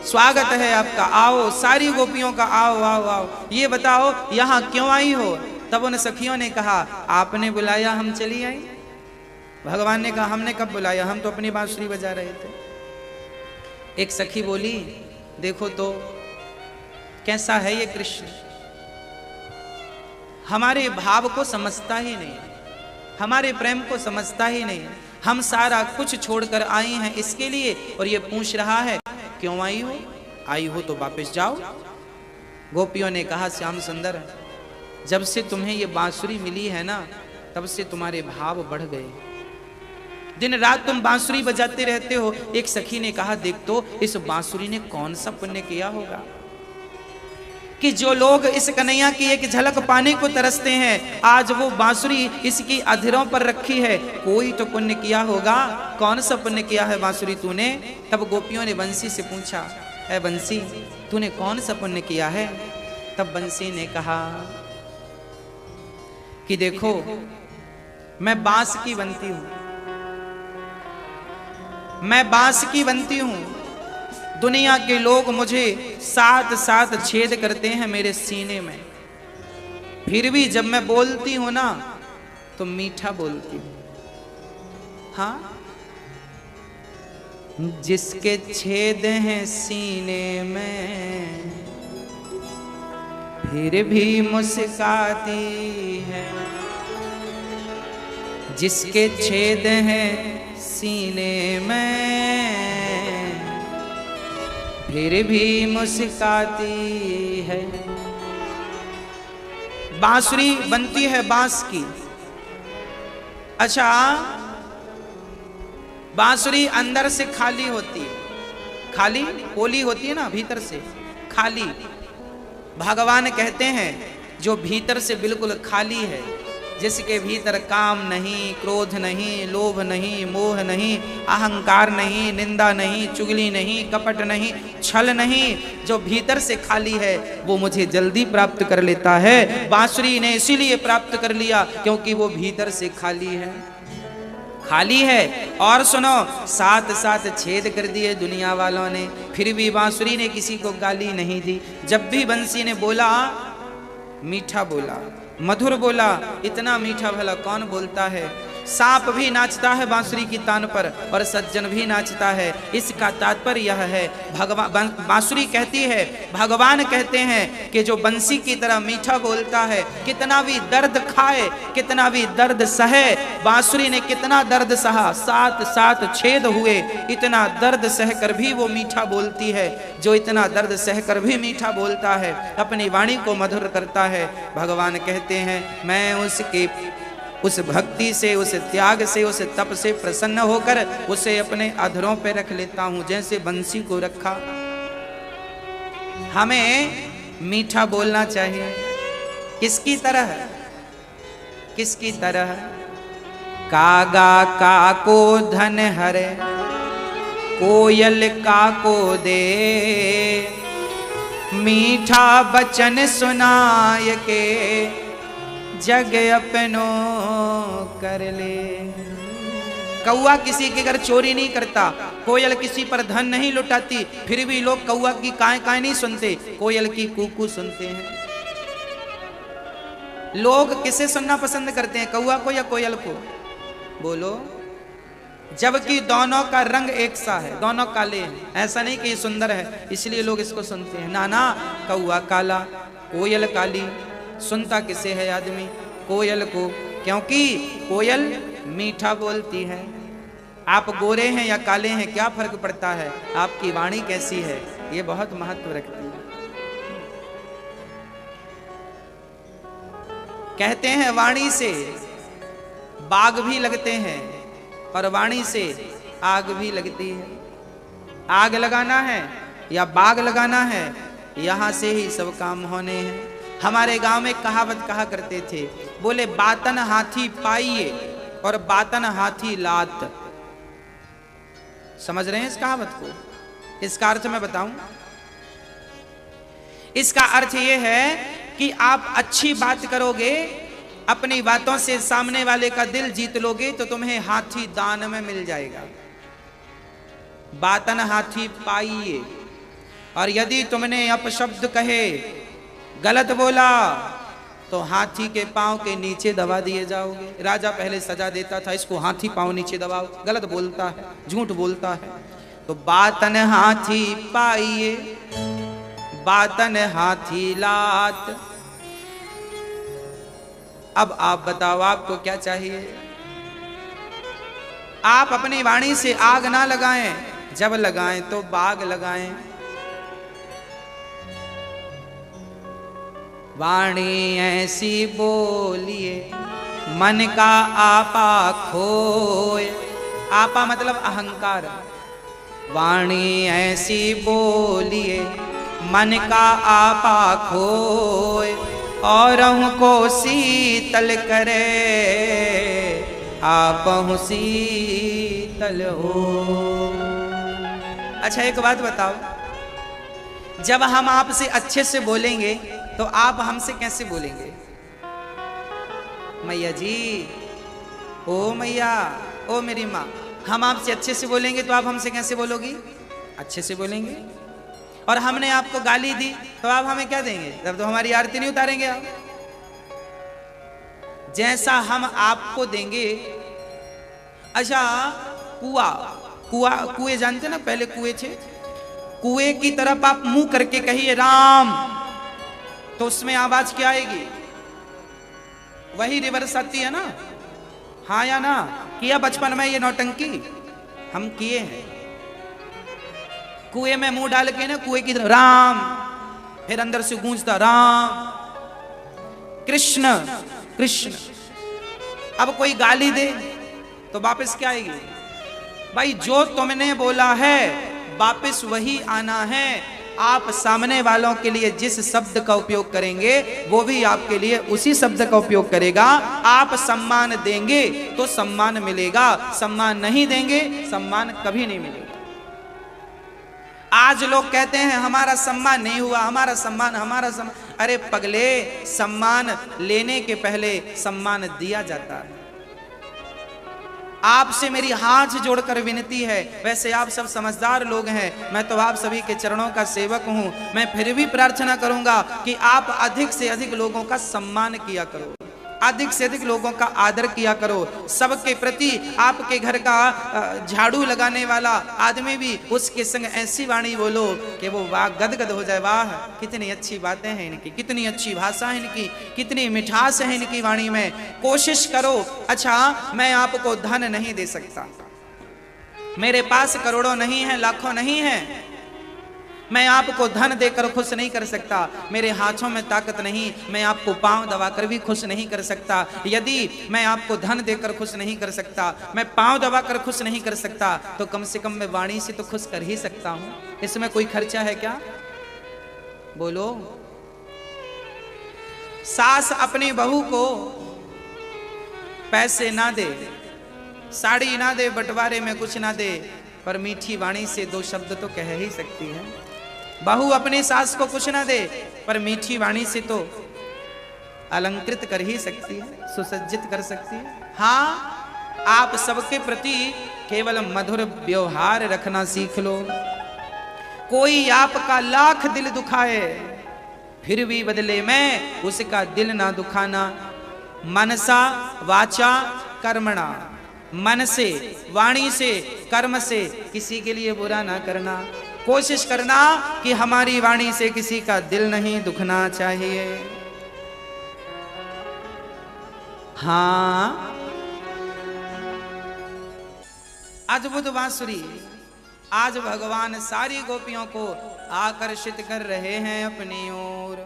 Speaker 1: स्वागत है आपका, आओ, सारी गोपियों का आओ आओ आओ। ये बताओ यहाँ क्यों आई हो? तब उन सखियों ने कहा, आपने बुलाया हम चली आई। भगवान ने कहा, हमने कब बुलाया, हम तो अपनी बांसुरी बजा रहे थे। एक सखी बोली, देखो तो कैसा है ये कृष्ण, हमारे भाव को समझता ही नहीं, हमारे प्रेम को समझता ही नहीं, हम सारा कुछ छोड़कर आए हैं इसके लिए, और ये पूछ रहा है क्यों आई हो? आई हो तो वापस जाओ। गोपियों ने कहा श्याम सुंदर, जब से तुम्हें ये बांसुरी मिली है ना, तब से तुम्हारे भाव बढ़ गए। दिन रात तुम बांसुरी बजाते रहते हो। एक सखी ने कहा देख तो इस बांसुरी ने कौन सा पुण्य किया होगा कि जो लोग इस कन्हैया की एक झलक पाने को तरसते हैं, आज वो बांसुरी इसकी अधरों पर रखी है। कोई तो पुण्य किया होगा। कौन सा पुण्य किया है बांसुरी तूने? तब गोपियों ने बंसी से पूछा, ऐ बंसी तूने कौन सा पुण्य किया है? तब बंसी ने कहा कि देखो मैं बांस की बनती हूं, मैं बांस की बनती हूं। दुनिया के लोग मुझे 7 छेद करते हैं मेरे सीने में, फिर भी जब मैं बोलती हूं ना तो मीठा बोलती हूं। हाँ, जिसके छेद हैं सीने में फिर भी मुस्काती है, जिसके छेद हैं सीने में फिर भी मुस्काती है। बांसुरी बनती है बांस की। अच्छा, बांसुरी अंदर से खाली होती है, खाली पोली होती है ना, भीतर से खाली। भगवान कहते हैं जो भीतर से बिल्कुल खाली है, जिसके भीतर काम नहीं, क्रोध नहीं, लोभ नहीं, मोह नहीं, अहंकार नहीं, निंदा नहीं, चुगली नहीं, कपट नहीं, छल नहीं, जो भीतर से खाली है वो मुझे जल्दी प्राप्त कर लेता है। बांसुरी ने इसीलिए प्राप्त कर लिया क्योंकि वो भीतर से खाली है, खाली है। और सुनो, 7 छेद कर दिए दुनिया वालों ने, फिर भी बांसुरी ने किसी को गाली नहीं दी। जब भी बंसी ने बोला, मीठा बोला, मधुर बोला। इतना मीठा भला कौन बोलता है? सांप भी नाचता है बांसुरी की तान पर और सज्जन भी नाचता है। इसका तात्पर्य यह है, भगवान बांसुरी कहती है, भगवान कहते हैं कि जो बंसी की तरह मीठा बोलता है, कितना भी दर्द खाए, कितना भी दर्द सहे, बांसुरी ने कितना दर्द सहा, 7 छेद हुए, इतना दर्द सहकर भी वो मीठा बोलती है। जो इतना दर्द सहकर भी मीठा बोलता है, अपनी वाणी को मधुर करता है, भगवान कहते हैं मैं उसके उस भक्ति से, उस त्याग से, उस तप से प्रसन्न होकर उसे अपने अधरों पे रख लेता हूं, जैसे बंसी को रखा। हमें मीठा बोलना चाहिए। किसकी तरह? किसकी तरह? कागा काको धन हरे, कोयल काको दे, मीठा बचन सुनाय के जग अपनो कर ले। कौआ किसी के घर चोरी नहीं करता, कोयल किसी पर धन नहीं लुटाती, फिर भी लोग कौआ की काय काय नहीं सुनते, कोयल की कूकू सुनते हैं। लोग किसे सुनना पसंद करते हैं, कौआ को या कोयल को? बोलो। जबकि दोनों का रंग एक सा है, दोनों काले हैं। ऐसा नहीं कि ये सुंदर है इसलिए लोग इसको सुनते हैं, ना ना, कौआ काला, कोयल काली। सुनता किसे है आदमी? कोयल को, क्योंकि कोयल मीठा बोलती है। आप गोरे हैं या काले हैं क्या फर्क पड़ता है, आपकी वाणी कैसी है ये बहुत महत्व रखती है। कहते हैं वाणी से बाग भी लगते हैं और वाणी से आग भी लगती है। आग लगाना है या बाग लगाना है, यहां से ही सब काम होने हैं। हमारे गांव में कहावत कहा करते थे, बोले बातन हाथी पाइए और बातन हाथी लात। समझ रहे हैं इस कहावत को? इसका अर्थ मैं बताऊं। इसका अर्थ यह है कि आप अच्छी बात करोगे, अपनी बातों से सामने वाले का दिल जीत लोगे तो तुम्हें हाथी दान में मिल जाएगा। बातन हाथी पाइए, और यदि तुमने अपशब्द कहे, गलत बोला, तो हाथी के पांव के नीचे दबा दिए जाओगे। राजा पहले सजा देता था, इसको हाथी पांव नीचे दबाओ, गलत बोलता है, झूठ बोलता है। तो बातन हाथी पाइए, बातन हाथी लात। अब आप बताओ आपको क्या चाहिए? आप अपनी वाणी से आग ना लगाएं, जब लगाएं तो बाग लगाएं। वाणी ऐसी बोलिए मन का आपा खोए। आपा मतलब अहंकार। वाणी ऐसी बोलिए मन का आपा खोए, और को शीतल करे आपहु शीतल हो। अच्छा एक बात बताओ, जब हम आपसे अच्छे से बोलेंगे तो आप हमसे कैसे बोलेंगे? मैया जी, ओ मैया, ओ मेरी माँ, हम आपसे अच्छे से बोलेंगे तो आप हमसे कैसे बोलोगी? अच्छे से बोलेंगे। और हमने आपको गाली दी तो आप हमें क्या देंगे? तब तो हमारी आरती नहीं उतारेंगे आप। जैसा हम आपको देंगे। अच्छा, कुएं जानते ना, पहले कुएं थे। कुएं की तरफ आप मुंह करके कहिए राम, तो उसमें आवाज क्या आएगी? वही रिवर्स आती है ना? हाँ या ना? किया बचपन में ये नौटंकी हम किए हैं। कुएं में मुंह डाल के ना, कुएं की तरफ राम, फिर अंदर से गूंजता राम कृष्ण कृष्ण। अब कोई गाली दे तो वापस क्या आएगी? भाई जो तुमने बोला है वापस वही आना है। आप सामने वालों के लिए जिस शब्द का उपयोग करेंगे वो भी आपके लिए उसी शब्द का उपयोग करेगा। आप सम्मान देंगे तो सम्मान मिलेगा, सम्मान नहीं देंगे सम्मान कभी नहीं मिलेगा। आज लोग कहते हैं हमारा सम्मान नहीं हुआ, हमारा सम्मान। अरे पगले, सम्मान लेने के पहले सम्मान दिया जाता है। आपसे मेरी हाथ जोड़कर विनती है, वैसे आप सब समझदार लोग हैं, मैं तो आप सभी के चरणों का सेवक हूं, मैं फिर भी प्रार्थना करूंगा कि आप अधिक से अधिक लोगों का सम्मान किया करो, अधिक से अधिक लोगों का आदर किया करो। सबके प्रति आपके घर का झाड़ू लगाने वाला आदमी भी उसके संग ऐसी वाणी बोलो कि वो वाह गदगद हो जाए। वाह कितनी अच्छी बातें हैं इनकी, कितनी अच्छी भाषा है इनकी, कितनी मिठास है इनकी वाणी में। कोशिश करो। अच्छा, मैं आपको धन नहीं दे सकता, मेरे पास करोड़ों नहीं है, लाखों नहीं है, मैं आपको धन देकर खुश नहीं कर सकता, मेरे हाथों में ताकत नहीं, मैं आपको पांव दबाकर भी खुश नहीं कर सकता। यदि मैं आपको धन देकर खुश नहीं कर सकता, मैं पांव दबाकर खुश नहीं कर सकता, तो कम से कम मैं वाणी से तो खुश कर ही सकता हूं। इसमें कोई खर्चा है क्या? बोलो। सास अपनी बहू को पैसे ना दे, साड़ी ना दे, बंटवारे में कुछ ना दे, पर मीठी वाणी से दो शब्द तो कह ही सकती है। बहू अपनी सास को कुछ ना दे, पर मीठी वाणी से तो अलंकृत कर ही सकती है, सुसज्जित कर सकती है। हाँ, आप सबके प्रति केवल मधुर व्यवहार रखना सीख लो। कोई आपका लाख दिल दुखाए, फिर भी बदले में उसका दिल ना दुखाना। मनसा वाचा कर्मणा, मन से, वाणी से, कर्म से किसी के लिए बुरा ना करना। कोशिश करना कि हमारी वाणी से किसी का दिल नहीं दुखना चाहिए। हाँ, अद्भुत बांसुरी आज भगवान सारी गोपियों को आकर्षित कर रहे हैं अपनी ओर।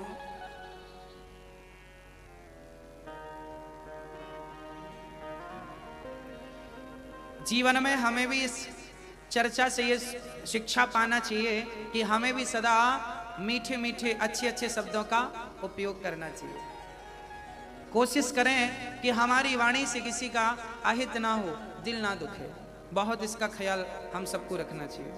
Speaker 1: जीवन में हमें भी इस चर्चा से ये शिक्षा पाना चाहिए कि हमें भी सदा मीठे मीठे अच्छे अच्छे शब्दों का उपयोग करना चाहिए। कोशिश करें कि हमारी वाणी से किसी का अहित ना हो, दिल ना दुखे। बहुत इसका ख्याल हम सबको रखना चाहिए।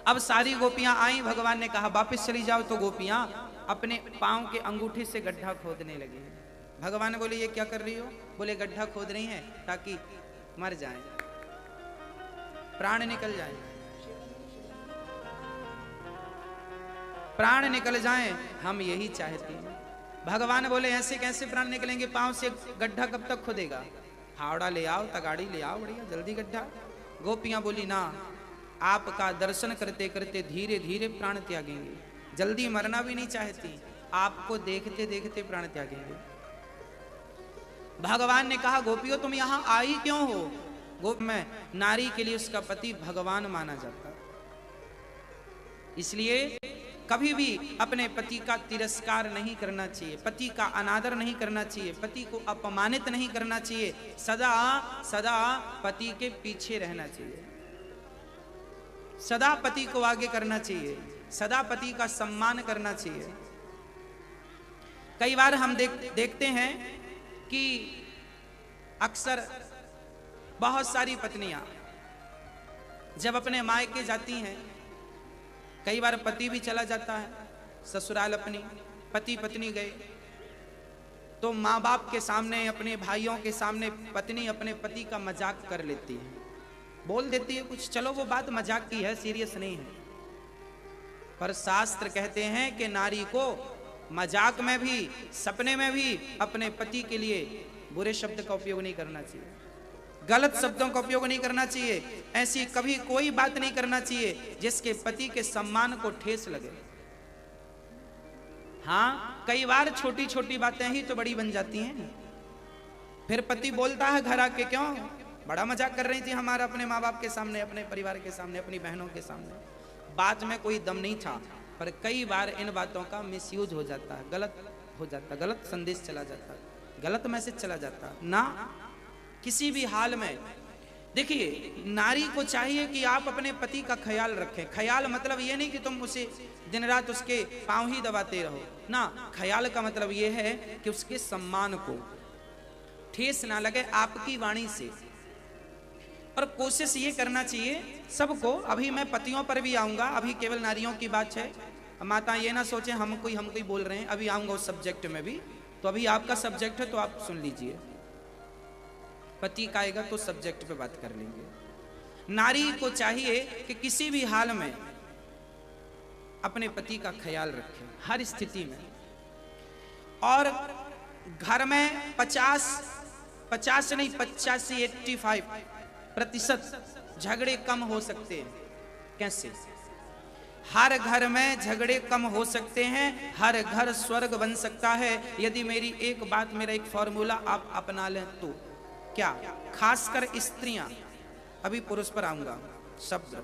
Speaker 1: अब सारी गोपियां आई, भगवान ने कहा वापस चली जाओ, तो गोपियां अपने पांव के अंगूठे से गड्ढा खोदने लगी। भगवान बोले ये क्या कर रही हो? बोले गड्ढा खोद रही हैं ताकि मर जाएं, प्राण निकल जाए, प्राण निकल जाएं, हम यही चाहते हैं। भगवान बोले ऐसे कैसे प्राण निकलेंगे? पांव से गड्ढा कब तक खोदेगा? फावड़ा ले आओ, तगाड़ी ले आओ, बढ़िया जल्दी गड्ढा। गोपियां बोली ना, आपका दर्शन करते करते धीरे धीरे प्राण त्यागेंगे, जल्दी मरना भी नहीं चाहती, आपको देखते देखते प्राण त्यागेंगे। भगवान ने कहा गोपियों तुम यहां आई क्यों हो? गोप में नारी के लिए उसका पति भगवान माना जाता है। इसलिए कभी भी अपने पति का तिरस्कार नहीं करना चाहिए, पति का अनादर नहीं करना चाहिए, पति को अपमानित नहीं करना चाहिए, सदा सदा पति के पीछे रहना चाहिए, सदा पति को आगे करना चाहिए, सदा पति का सम्मान करना चाहिए। कई बार हम देखते हैं कि अक्सर बहुत सारी पत्नियां जब अपने मायके जाती हैं, कई बार पति भी चला जाता है ससुराल, अपनी पति पत्नी गए तो माँ बाप के सामने, अपने भाइयों के सामने पत्नी अपने पति का मजाक कर लेती है, बोल देती है कुछ, चलो वो बात मजाक की है, सीरियस नहीं है। पर शास्त्र कहते हैं कि नारी को मजाक में भी, सपने में भी अपने पति के लिए बुरे शब्द का उपयोग नहीं करना चाहिए, गलत शब्दों का उपयोग नहीं करना चाहिए, ऐसी कभी कोई बात नहीं करना चाहिए जिसके पति के सम्मान को ठेस लगे। हाँ, कई बार छोटी छोटी बातें ही तो बड़ी बन जाती हैं। फिर पति बोलता है घर आके, क्यों बड़ा मजाक कर रही थी हमारा अपने माँ बाप के सामने, अपने परिवार के सामने, अपनी बहनों के सामने। बात में कोई दम नहीं था, पर कई बार इन बातों का मिसयूज हो जाता है, गलत हो जाता है, गलत संदेश चला जाता है, गलत मैसेज चला जाता है ना। किसी भी हाल में देखिए, नारी को चाहिए कि आप अपने पति का ख्याल रखें। ख्याल मतलब ये नहीं कि तुम उसे दिन रात उसके पांव ही दबाते रहो ना, ख्याल का मतलब ये है कि उसके सम्मान को ठेस ना लगे आपकी वाणी से। और कोशिश ये करना चाहिए सबको, अभी मैं पतियों पर भी आऊंगा, अभी केवल नारियों की बात है, माता ये ना सोचे हम कोई बोल रहे हैं, अभी आऊंगा उस सब्जेक्ट में भी, तो अभी आपका सब्जेक्ट है तो आप सुन लीजिए, पति का आएगा तो सब्जेक्ट पे बात कर लेंगे। नारी को चाहिए कि किसी भी हाल में अपने पति का ख्याल रखे, हर स्थिति में। और घर में 50 नहीं 85% झगड़े कम हो सकते हैं। कैसे? हर घर में झगड़े कम हो सकते हैं, हर घर स्वर्ग बन सकता है यदि मेरी एक बात, मेरा एक फॉर्मूला आप अपना लें तो। क्या? खासकर स्त्रियां, अभी पुरुष पर आऊंगा शब्द,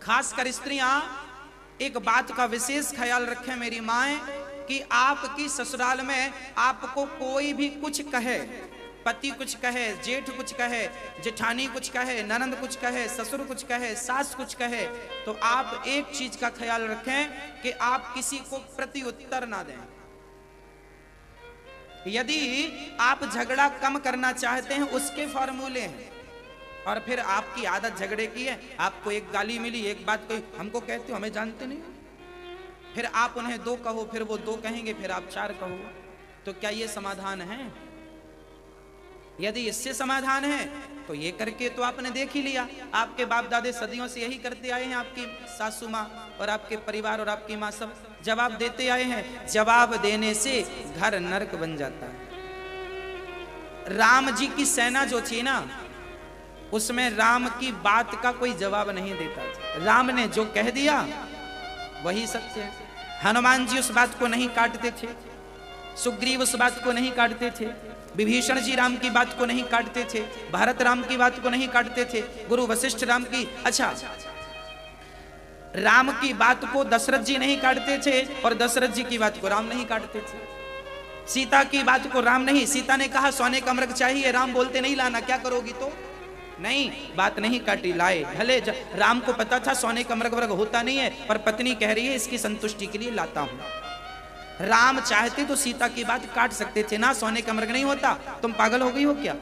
Speaker 1: खासकर स्त्रियां एक बात का विशेष ख्याल रखें मेरी माएं, कि आपकी ससुराल में आपको कोई भी कुछ कहे, पति कुछ कहे, जेठ कुछ कहे, जेठानी कुछ कहे, ननंद कुछ कहे, ससुर कुछ कहे, सास कुछ कहे, तो आप एक चीज का ख्याल रखें कि आप किसी को प्रति उत्तर ना दें। यदि आप झगड़ा कम करना चाहते हैं, उसके फॉर्मूले हैं। और फिर आपकी आदत झगड़े की है, आपको एक गाली मिली, एक बात कोई हमको कहते हो, हमें जानते नहीं, फिर आप उन्हें 2 कहो, फिर वो 2 कहेंगे, फिर आप 4 कहो, तो क्या ये समाधान है? यदि इससे समाधान है तो ये करके तो आपने देख ही लिया, आपके बाप दादे सदियों से यही करते आए हैं, आपकी सासू माँ और आपके परिवार और आपकी माँ सब जवाब देते आए हैं। जवाब देने से घर नरक बन जाता है। राम जी की सेना जो थी ना, उसमें राम की बात का कोई जवाब नहीं देता था, राम ने जो कह दिया वही सत्य है। हनुमान जी उस बात को नहीं काटते थे, सुग्रीव उस बात को नहीं काटते थे, विभीषण जी राम की बात को नहीं काटते थे, भरत राम की बात को नहीं काटते थे, गुरु वशिष्ठ राम की, अच्छा राम की बात को दशरथ जी नहीं काटते थे और दशरथ जी की बात को राम नहीं काटते थे। सीता की बात को राम नहीं, सीता ने कहा सोने का मृग चाहिए, राम बोलते नहीं लाना, क्या करोगी? तो नहीं, बात नहीं काटी, लाए। भले राम को पता था सोने का मृग होता नहीं है, पर पत्नी कह रही है इसकी संतुष्टि के लिए लाता हूं। राम चाहते तो सीता की बात काट सकते थे ना, सोने का मृग नहीं होता, तुम पागल हो गई हो क्या?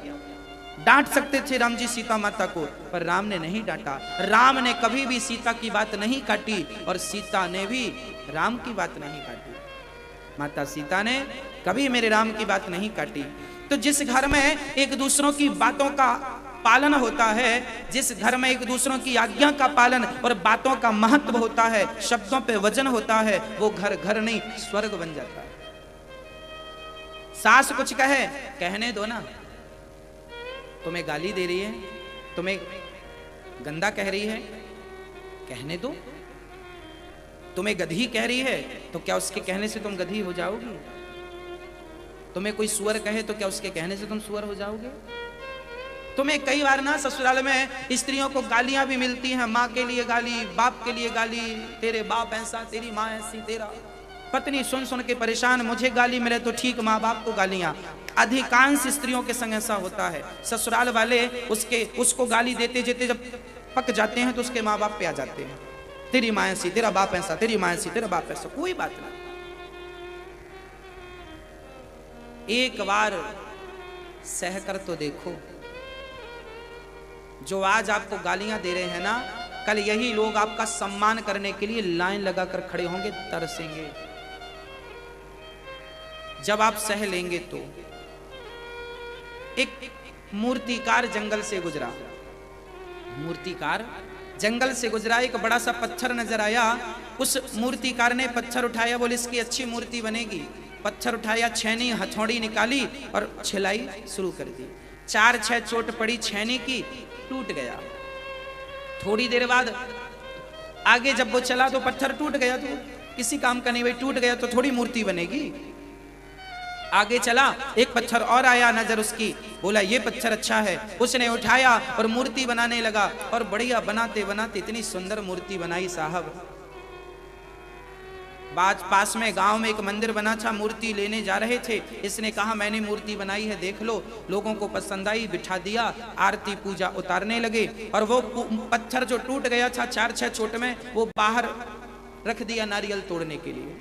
Speaker 1: डांट सकते थे राम जी सीता माता को, पर राम ने नहीं डांटा। राम ने कभी भी सीता की बात नहीं काटी और सीता ने भी राम की बात नहीं काटी। माता सीता ने कभी मेरे राम की बात नहीं काटी। तो जिस घर में एक दूसरों की बातों का पालन होता है, जिस घर में एक दूसरों की आज्ञा का पालन और बातों का महत्व होता है, शब्दों पे वजन होता है, वो घर घर नहीं स्वर्ग बन जाता है। सास कुछ कहे, कहने दो ना, तुम्हें गाली दे रही है, तुम्हें गंदा कह रही है, कहने दो। तुम्हें गधी कह रही है, तो क्या उसके कहने से तुम गधी हो जाओगी? तुम्हें कोई सुअर कहे तो क्या उसके कहने से तुम सुअर हो जाओगे? तुम्हें कई बार ना ससुराल में स्त्रियों को गालियां भी मिलती हैं, माँ के लिए गाली, बाप के लिए गाली, तेरे बाप ऐसा, तेरी माँ ऐसी, तेरा पत्नी सुन सुन के परेशान, मुझे गाली मिले तो ठीक, माँ बाप को गालियां। अधिकांश स्त्रियों के संग ऐसा होता है, ससुराल वाले उसको गाली देते देते जब पक जाते हैं तो उसके माँ बाप पे आ जाते हैं, तेरी माँ ऐसी, तेरा बाप ऐसा, तेरी माँ ऐसी, तेरा बाप ऐसा। कोई बात नहीं, एक बार सहकर तो देखो। जो आज आपको गालियां दे रहे हैं ना, कल यही लोग आपका सम्मान करने के लिए लाइन लगाकर खड़े होंगे, तरसेंगे। जब आप सह लेंगे तो। एक मूर्तिकार जंगल से गुजरा, मूर्तिकार जंगल से गुजरा, एक बड़ा सा पत्थर नजर आया। उस मूर्तिकार ने पत्थर उठाया, बोले इसकी अच्छी मूर्ति बनेगी। पत्थर उठाया, छेनी हथौड़ी निकाली और छिलाई शुरू कर दी। 4-6 चोट पड़ी छेनी की, टूट गया। थोड़ी देर बाद आगे जब वो चला तो पत्थर टूट गया, तो किसी काम का नहीं, भाई टूट गया तो थोड़ी मूर्ति बनेगी। आगे चला, एक पत्थर और आया नजर उसकी, बोला ये पत्थर अच्छा है। उसने उठाया और मूर्ति बनाने लगा, और बढ़िया बनाते बनाते इतनी सुंदर मूर्ति बनाई साहब। पास में गांव में एक मंदिर बना था, मूर्ति लेने जा रहे थे। इसने कहा मैंने मूर्ति बनाई है, देख लो। लोगों को पसंद आई, बिठा दिया, आरती पूजा उतारने लगे। और वो पत्थर जो टूट गया था 4-6 चोट में, वो बाहर रख दिया नारियल तोड़ने के लिए।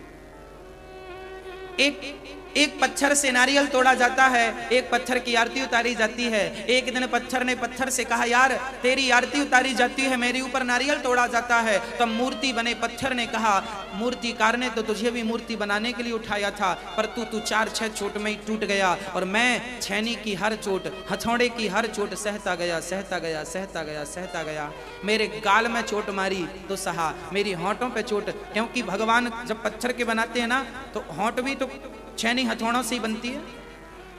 Speaker 1: एक पत्थर से नारियल तोड़ा जाता है, एक पत्थर की आरती उतारी जाती है। एक दिन पत्थर ने पत्थर से कहा, यार तेरी आरती उतारी जाती है, मेरे ऊपर नारियल तोड़ा जाता है। तब मूर्ति बने। पत्थर ने कहा, मूर्तिकार ने तो तुझे भी मूर्ति बनाने के लिए उठाया था, पर तू 4-6 चोट में ही टूट गया, और मैं छेनी की हर चोट, हथौड़े की हर चोट सहता गया, सहता गया, सहता गया, सहता गया। मेरे गाल में चोट मारी तो सहा, मेरी होंठों पे चोट, क्योंकि भगवान जब पत्थर के बनाते हैं ना, तो होंठ भी तो छेनी हथौड़ों से ही बनती है।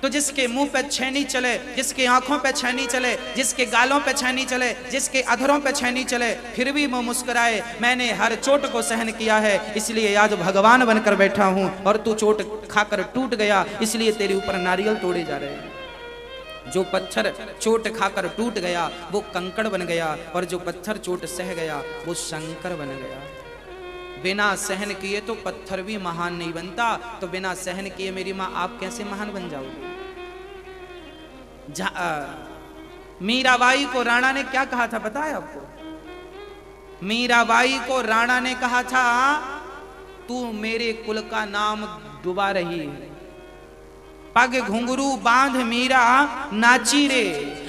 Speaker 1: तो जिसके मुंह पे छेनी चले, जिसके आंखों पे छेनी चले, जिसके गालों पे छेनी चले, जिसके अधरों पे छेनी चले, फिर भी वो मुस्कुराए, मैंने हर चोट को सहन किया है, इसलिए आज भगवान बनकर बैठा हूं। और तू चोट खाकर टूट गया, इसलिए तेरे ऊपर नारियल तोड़े जा रहे हैं। जो पत्थर चोट खाकर टूट गया वो कंकड़ बन गया, और जो पत्थर चोट सह गया वो शंकर बन गया। बिना सहन किए तो पत्थर भी महान नहीं बनता, तो बिना सहन किए मेरी माँ आप कैसे महान बन जाओगे? मीराबाई को राणा ने क्या कहा था पता है आपको? मीराबाई को राणा ने कहा था, तू मेरे कुल का नाम डुबा रही है। पग घुंघरू बांध मीरा नाची रे,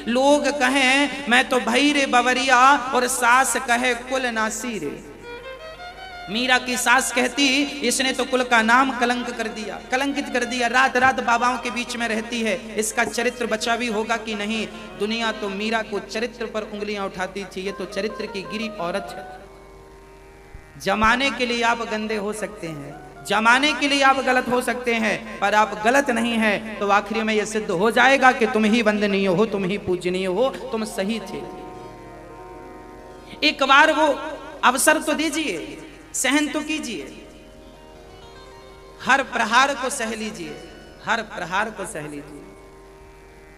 Speaker 1: लोग कहें मैं तो भई रे बवरिया, और सास कहे कुल नासी रे। मीरा की सास कहती, इसने तो कुल का नाम कलंक कर दिया, कलंकित कर दिया। रात रात बाबाओं के बीच में रहती है, इसका चरित्र बचा भी होगा कि नहीं। दुनिया तो मीरा को चरित्र पर उंगलियां उठाती थी, ये तो चरित्र की गिरी औरत है। जमाने के लिए आप गंदे हो सकते हैं, जमाने के लिए आप गलत हो सकते हैं, पर आप गलत नहीं हैं तो आखिरी में यह सिद्ध हो जाएगा कि तुम ही वंदनीय हो, तुम ही पूजनीय हो, तुम सही थे। एक बार वो अवसर तो दीजिए, सहन तो कीजिए, हर प्रहार को सह लीजिए, हर प्रहार को सह लीजिए।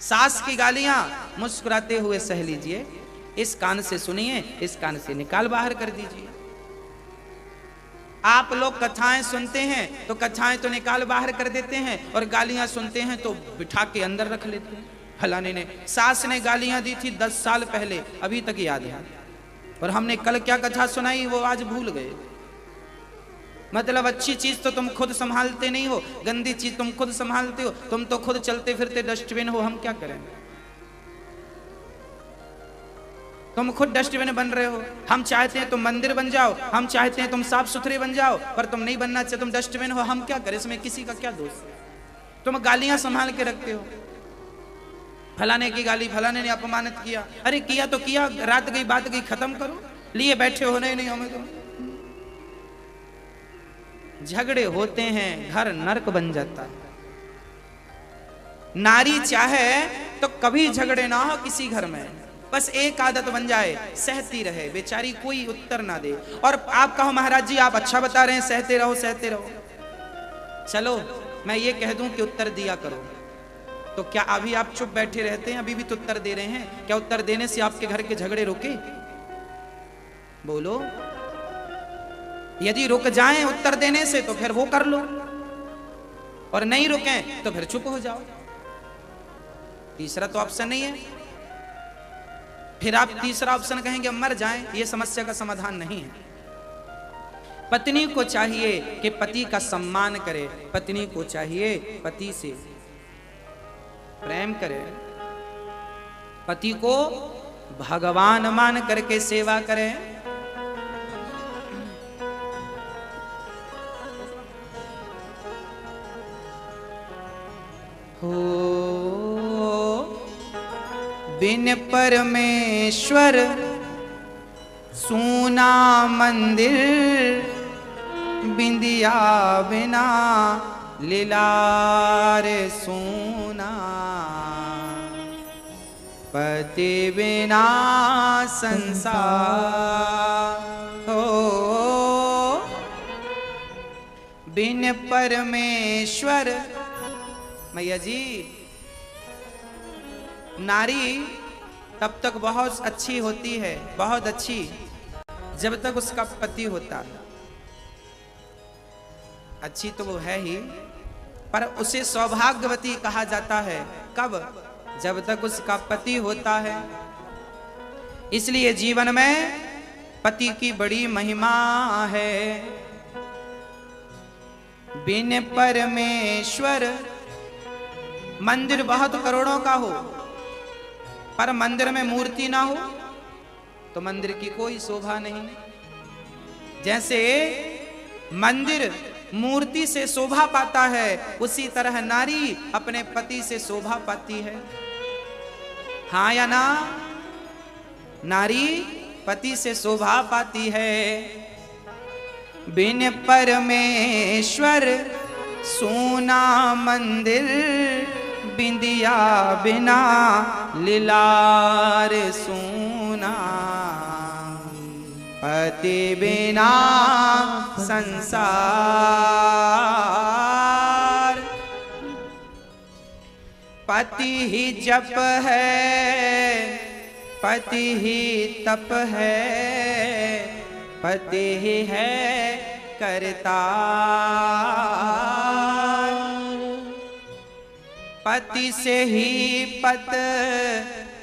Speaker 1: सास की गालियां मुस्कुराते हुए सह लीजिए। इस कान से सुनिए, इस कान से निकाल बाहर कर दीजिए। आप लोग कथाएं सुनते हैं तो कथाएं तो निकाल बाहर कर देते हैं, और गालियां सुनते हैं तो बिठा के अंदर रख लेते हैं। फलाने ने, सास ने गालियां दी थी 10 साल पहले, अभी तक याद है, और हमने कल क्या कथा सुनाई वो आज भूल गए। मतलब अच्छी चीज तो तुम खुद संभालते नहीं हो, गंदी चीज तुम खुद संभालते हो। तुम तो खुद चलते फिरते डस्टबिन हो, हम क्या करें? तुम खुद डस्टबिन बन रहे हो। हम चाहते हैं तुम मंदिर बन जाओ, हम चाहते हैं तुम साफ सुथरे बन जाओ, पर तुम नहीं बनना चाहिए, तुम डस्टबिन हो, हम क्या करें? इसमें किसी का क्या दोष? तुम गालियां संभाल के रखते हो, फलाने की गाली, फलाने ने अपमानित किया। अरे किया तो किया, रात गई बात गई, खत्म करो, लिए बैठे हो नहीं हमें तो। झगड़े होते हैं, घर नरक बन जाता है। नारी चाहे तो कभी झगड़े ना हो किसी घर में, बस एक आदत बन जाए, सहती रहे, बेचारी कोई उत्तर ना दे। और आप कहो महाराज जी आप अच्छा बता रहे हैं, सहते रहो सहते रहो। चलो मैं ये कह दूं कि उत्तर दिया करो, तो क्या अभी आप चुप बैठे रहते हैं? अभी भी तो उत्तर दे रहे हैं। क्या उत्तर देने से आपके घर के झगड़े रुके? बोलो। यदि रुक जाएं उत्तर देने से तो फिर वो कर लो, और नहीं रुके तो फिर चुप हो जाओ। तीसरा तो ऑप्शन नहीं है। फिर आप तीसरा ऑप्शन कहेंगे मर जाएं, ये समस्या का समाधान नहीं है। पत्नी को चाहिए कि पति का सम्मान करे, पत्नी को चाहिए पति से प्रेम करे, पति को भगवान मान करके सेवा करे। हो बिन परमेश्वर सूना मंदिर, बिंदिया बिना लीलार सूना, पति बिना संसार। हो बिन परमेश्वर। मैया जी, नारी तब तक बहुत अच्छी होती है, बहुत अच्छी, जब तक उसका पति होता है। अच्छी तो वो है ही, पर उसे सौभाग्यवती कहा जाता है कब? जब तक उसका पति होता है। इसलिए जीवन में पति की बड़ी महिमा है। बिन परमेश्वर, मंदिर बहुत करोड़ों का हो पर मंदिर में मूर्ति ना हो तो मंदिर की कोई शोभा नहीं। जैसे मंदिर मूर्ति से शोभा पाता है, उसी तरह नारी अपने पति से शोभा पाती है। हाँ या ना? नारी पति से शोभा पाती है। बिन परमेश्वर सोना मंदिर, बिंदिया बिना लीलार सोना, पति बिना संसार। पति ही जप है, पति ही तप है, पति ही है करता। पति से ही पत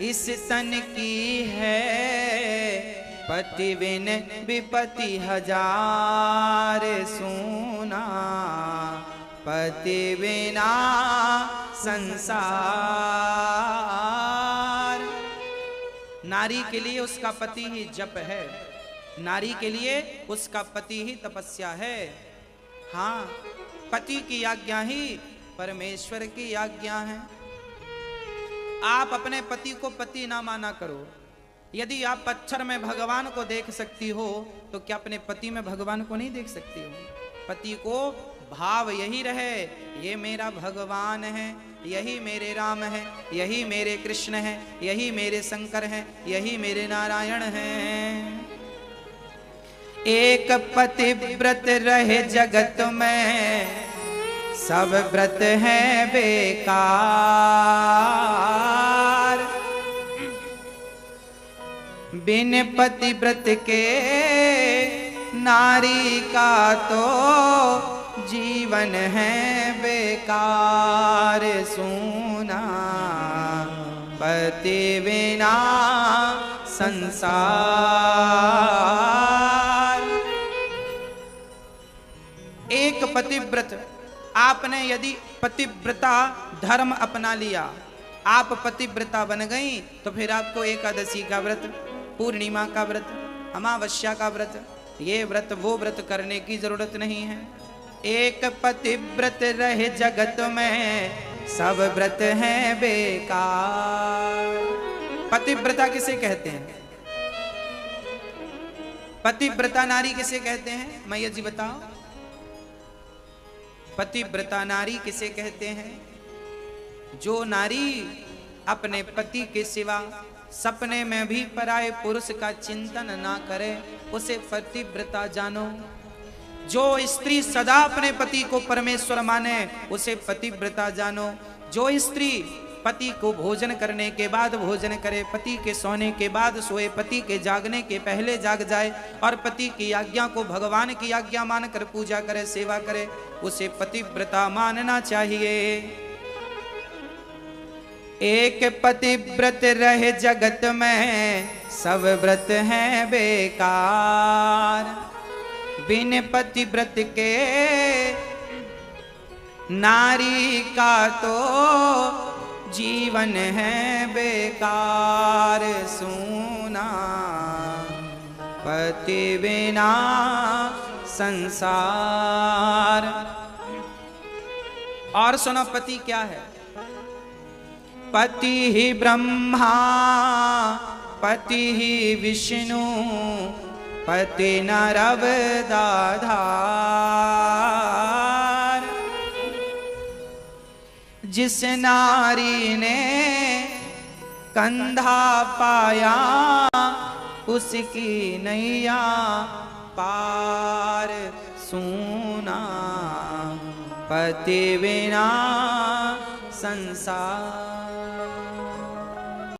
Speaker 1: इस तन की है, पति बिन विपति हजार सोना, पति बिना संसार। नारी के लिए उसका पति ही जप है, नारी के लिए उसका पति ही तपस्या है। हाँ, पति की आज्ञा ही परमेश्वर की आज्ञा है। आप अपने पति को पति ना माना करो। यदि आप पत्थर में भगवान को देख सकती हो तो क्या अपने पति में भगवान को नहीं देख सकती हो? पति को भाव यही रहे, ये मेरा भगवान है, यही मेरे राम है, यही मेरे कृष्ण है, यही मेरे शंकर है, यही मेरे नारायण हैं। एक पति व्रत रहे जगत में, सब व्रत हैं बेकार। बिन पति व्रत के नारी का तो जीवन है बेकार सोना, पति बिना संसार। एक पतिव्रत, आपने यदि पतिव्रता धर्म अपना लिया, आप पतिव्रता बन गई, तो फिर आपको एकादशी का व्रत, पूर्णिमा का व्रत, अमावस्या का व्रत, ये व्रत वो व्रत करने की जरूरत नहीं है। एक पतिव्रत रहे जगत में, सब व्रत हैं बेकार। पतिव्रता किसे कहते हैं? पतिव्रता नारी किसे कहते हैं? मैया जी बताओ, पतिव्रता नारी किसे कहते हैं? जो नारी अपने पति के सिवा सपने में भी पराये पुरुष का चिंतन ना करे, उसे पतिव्रता जानो। जो स्त्री सदा अपने पति को परमेश्वर माने उसे पतिव्रता जानो। जो स्त्री पति को भोजन करने के बाद भोजन करे, पति के सोने के बाद सोए, पति के जागने के पहले जाग जाए और पति की आज्ञा को भगवान की आज्ञा मानकर पूजा करे, सेवा करे, उसे पतिव्रता मानना चाहिए। एक पतिव्रत रहे जगत में, सब व्रत हैं बेकार। बिन पतिव्रत के नारी का तो जीवन है बेकार। सूना पति बिना संसार। और सुनो पति क्या है। पति ही ब्रह्मा, पति ही विष्णु, पति नर अवतार। जिस नारी ने कंधा पाया, उसकी नैया पार। सूना पति बिना संसार।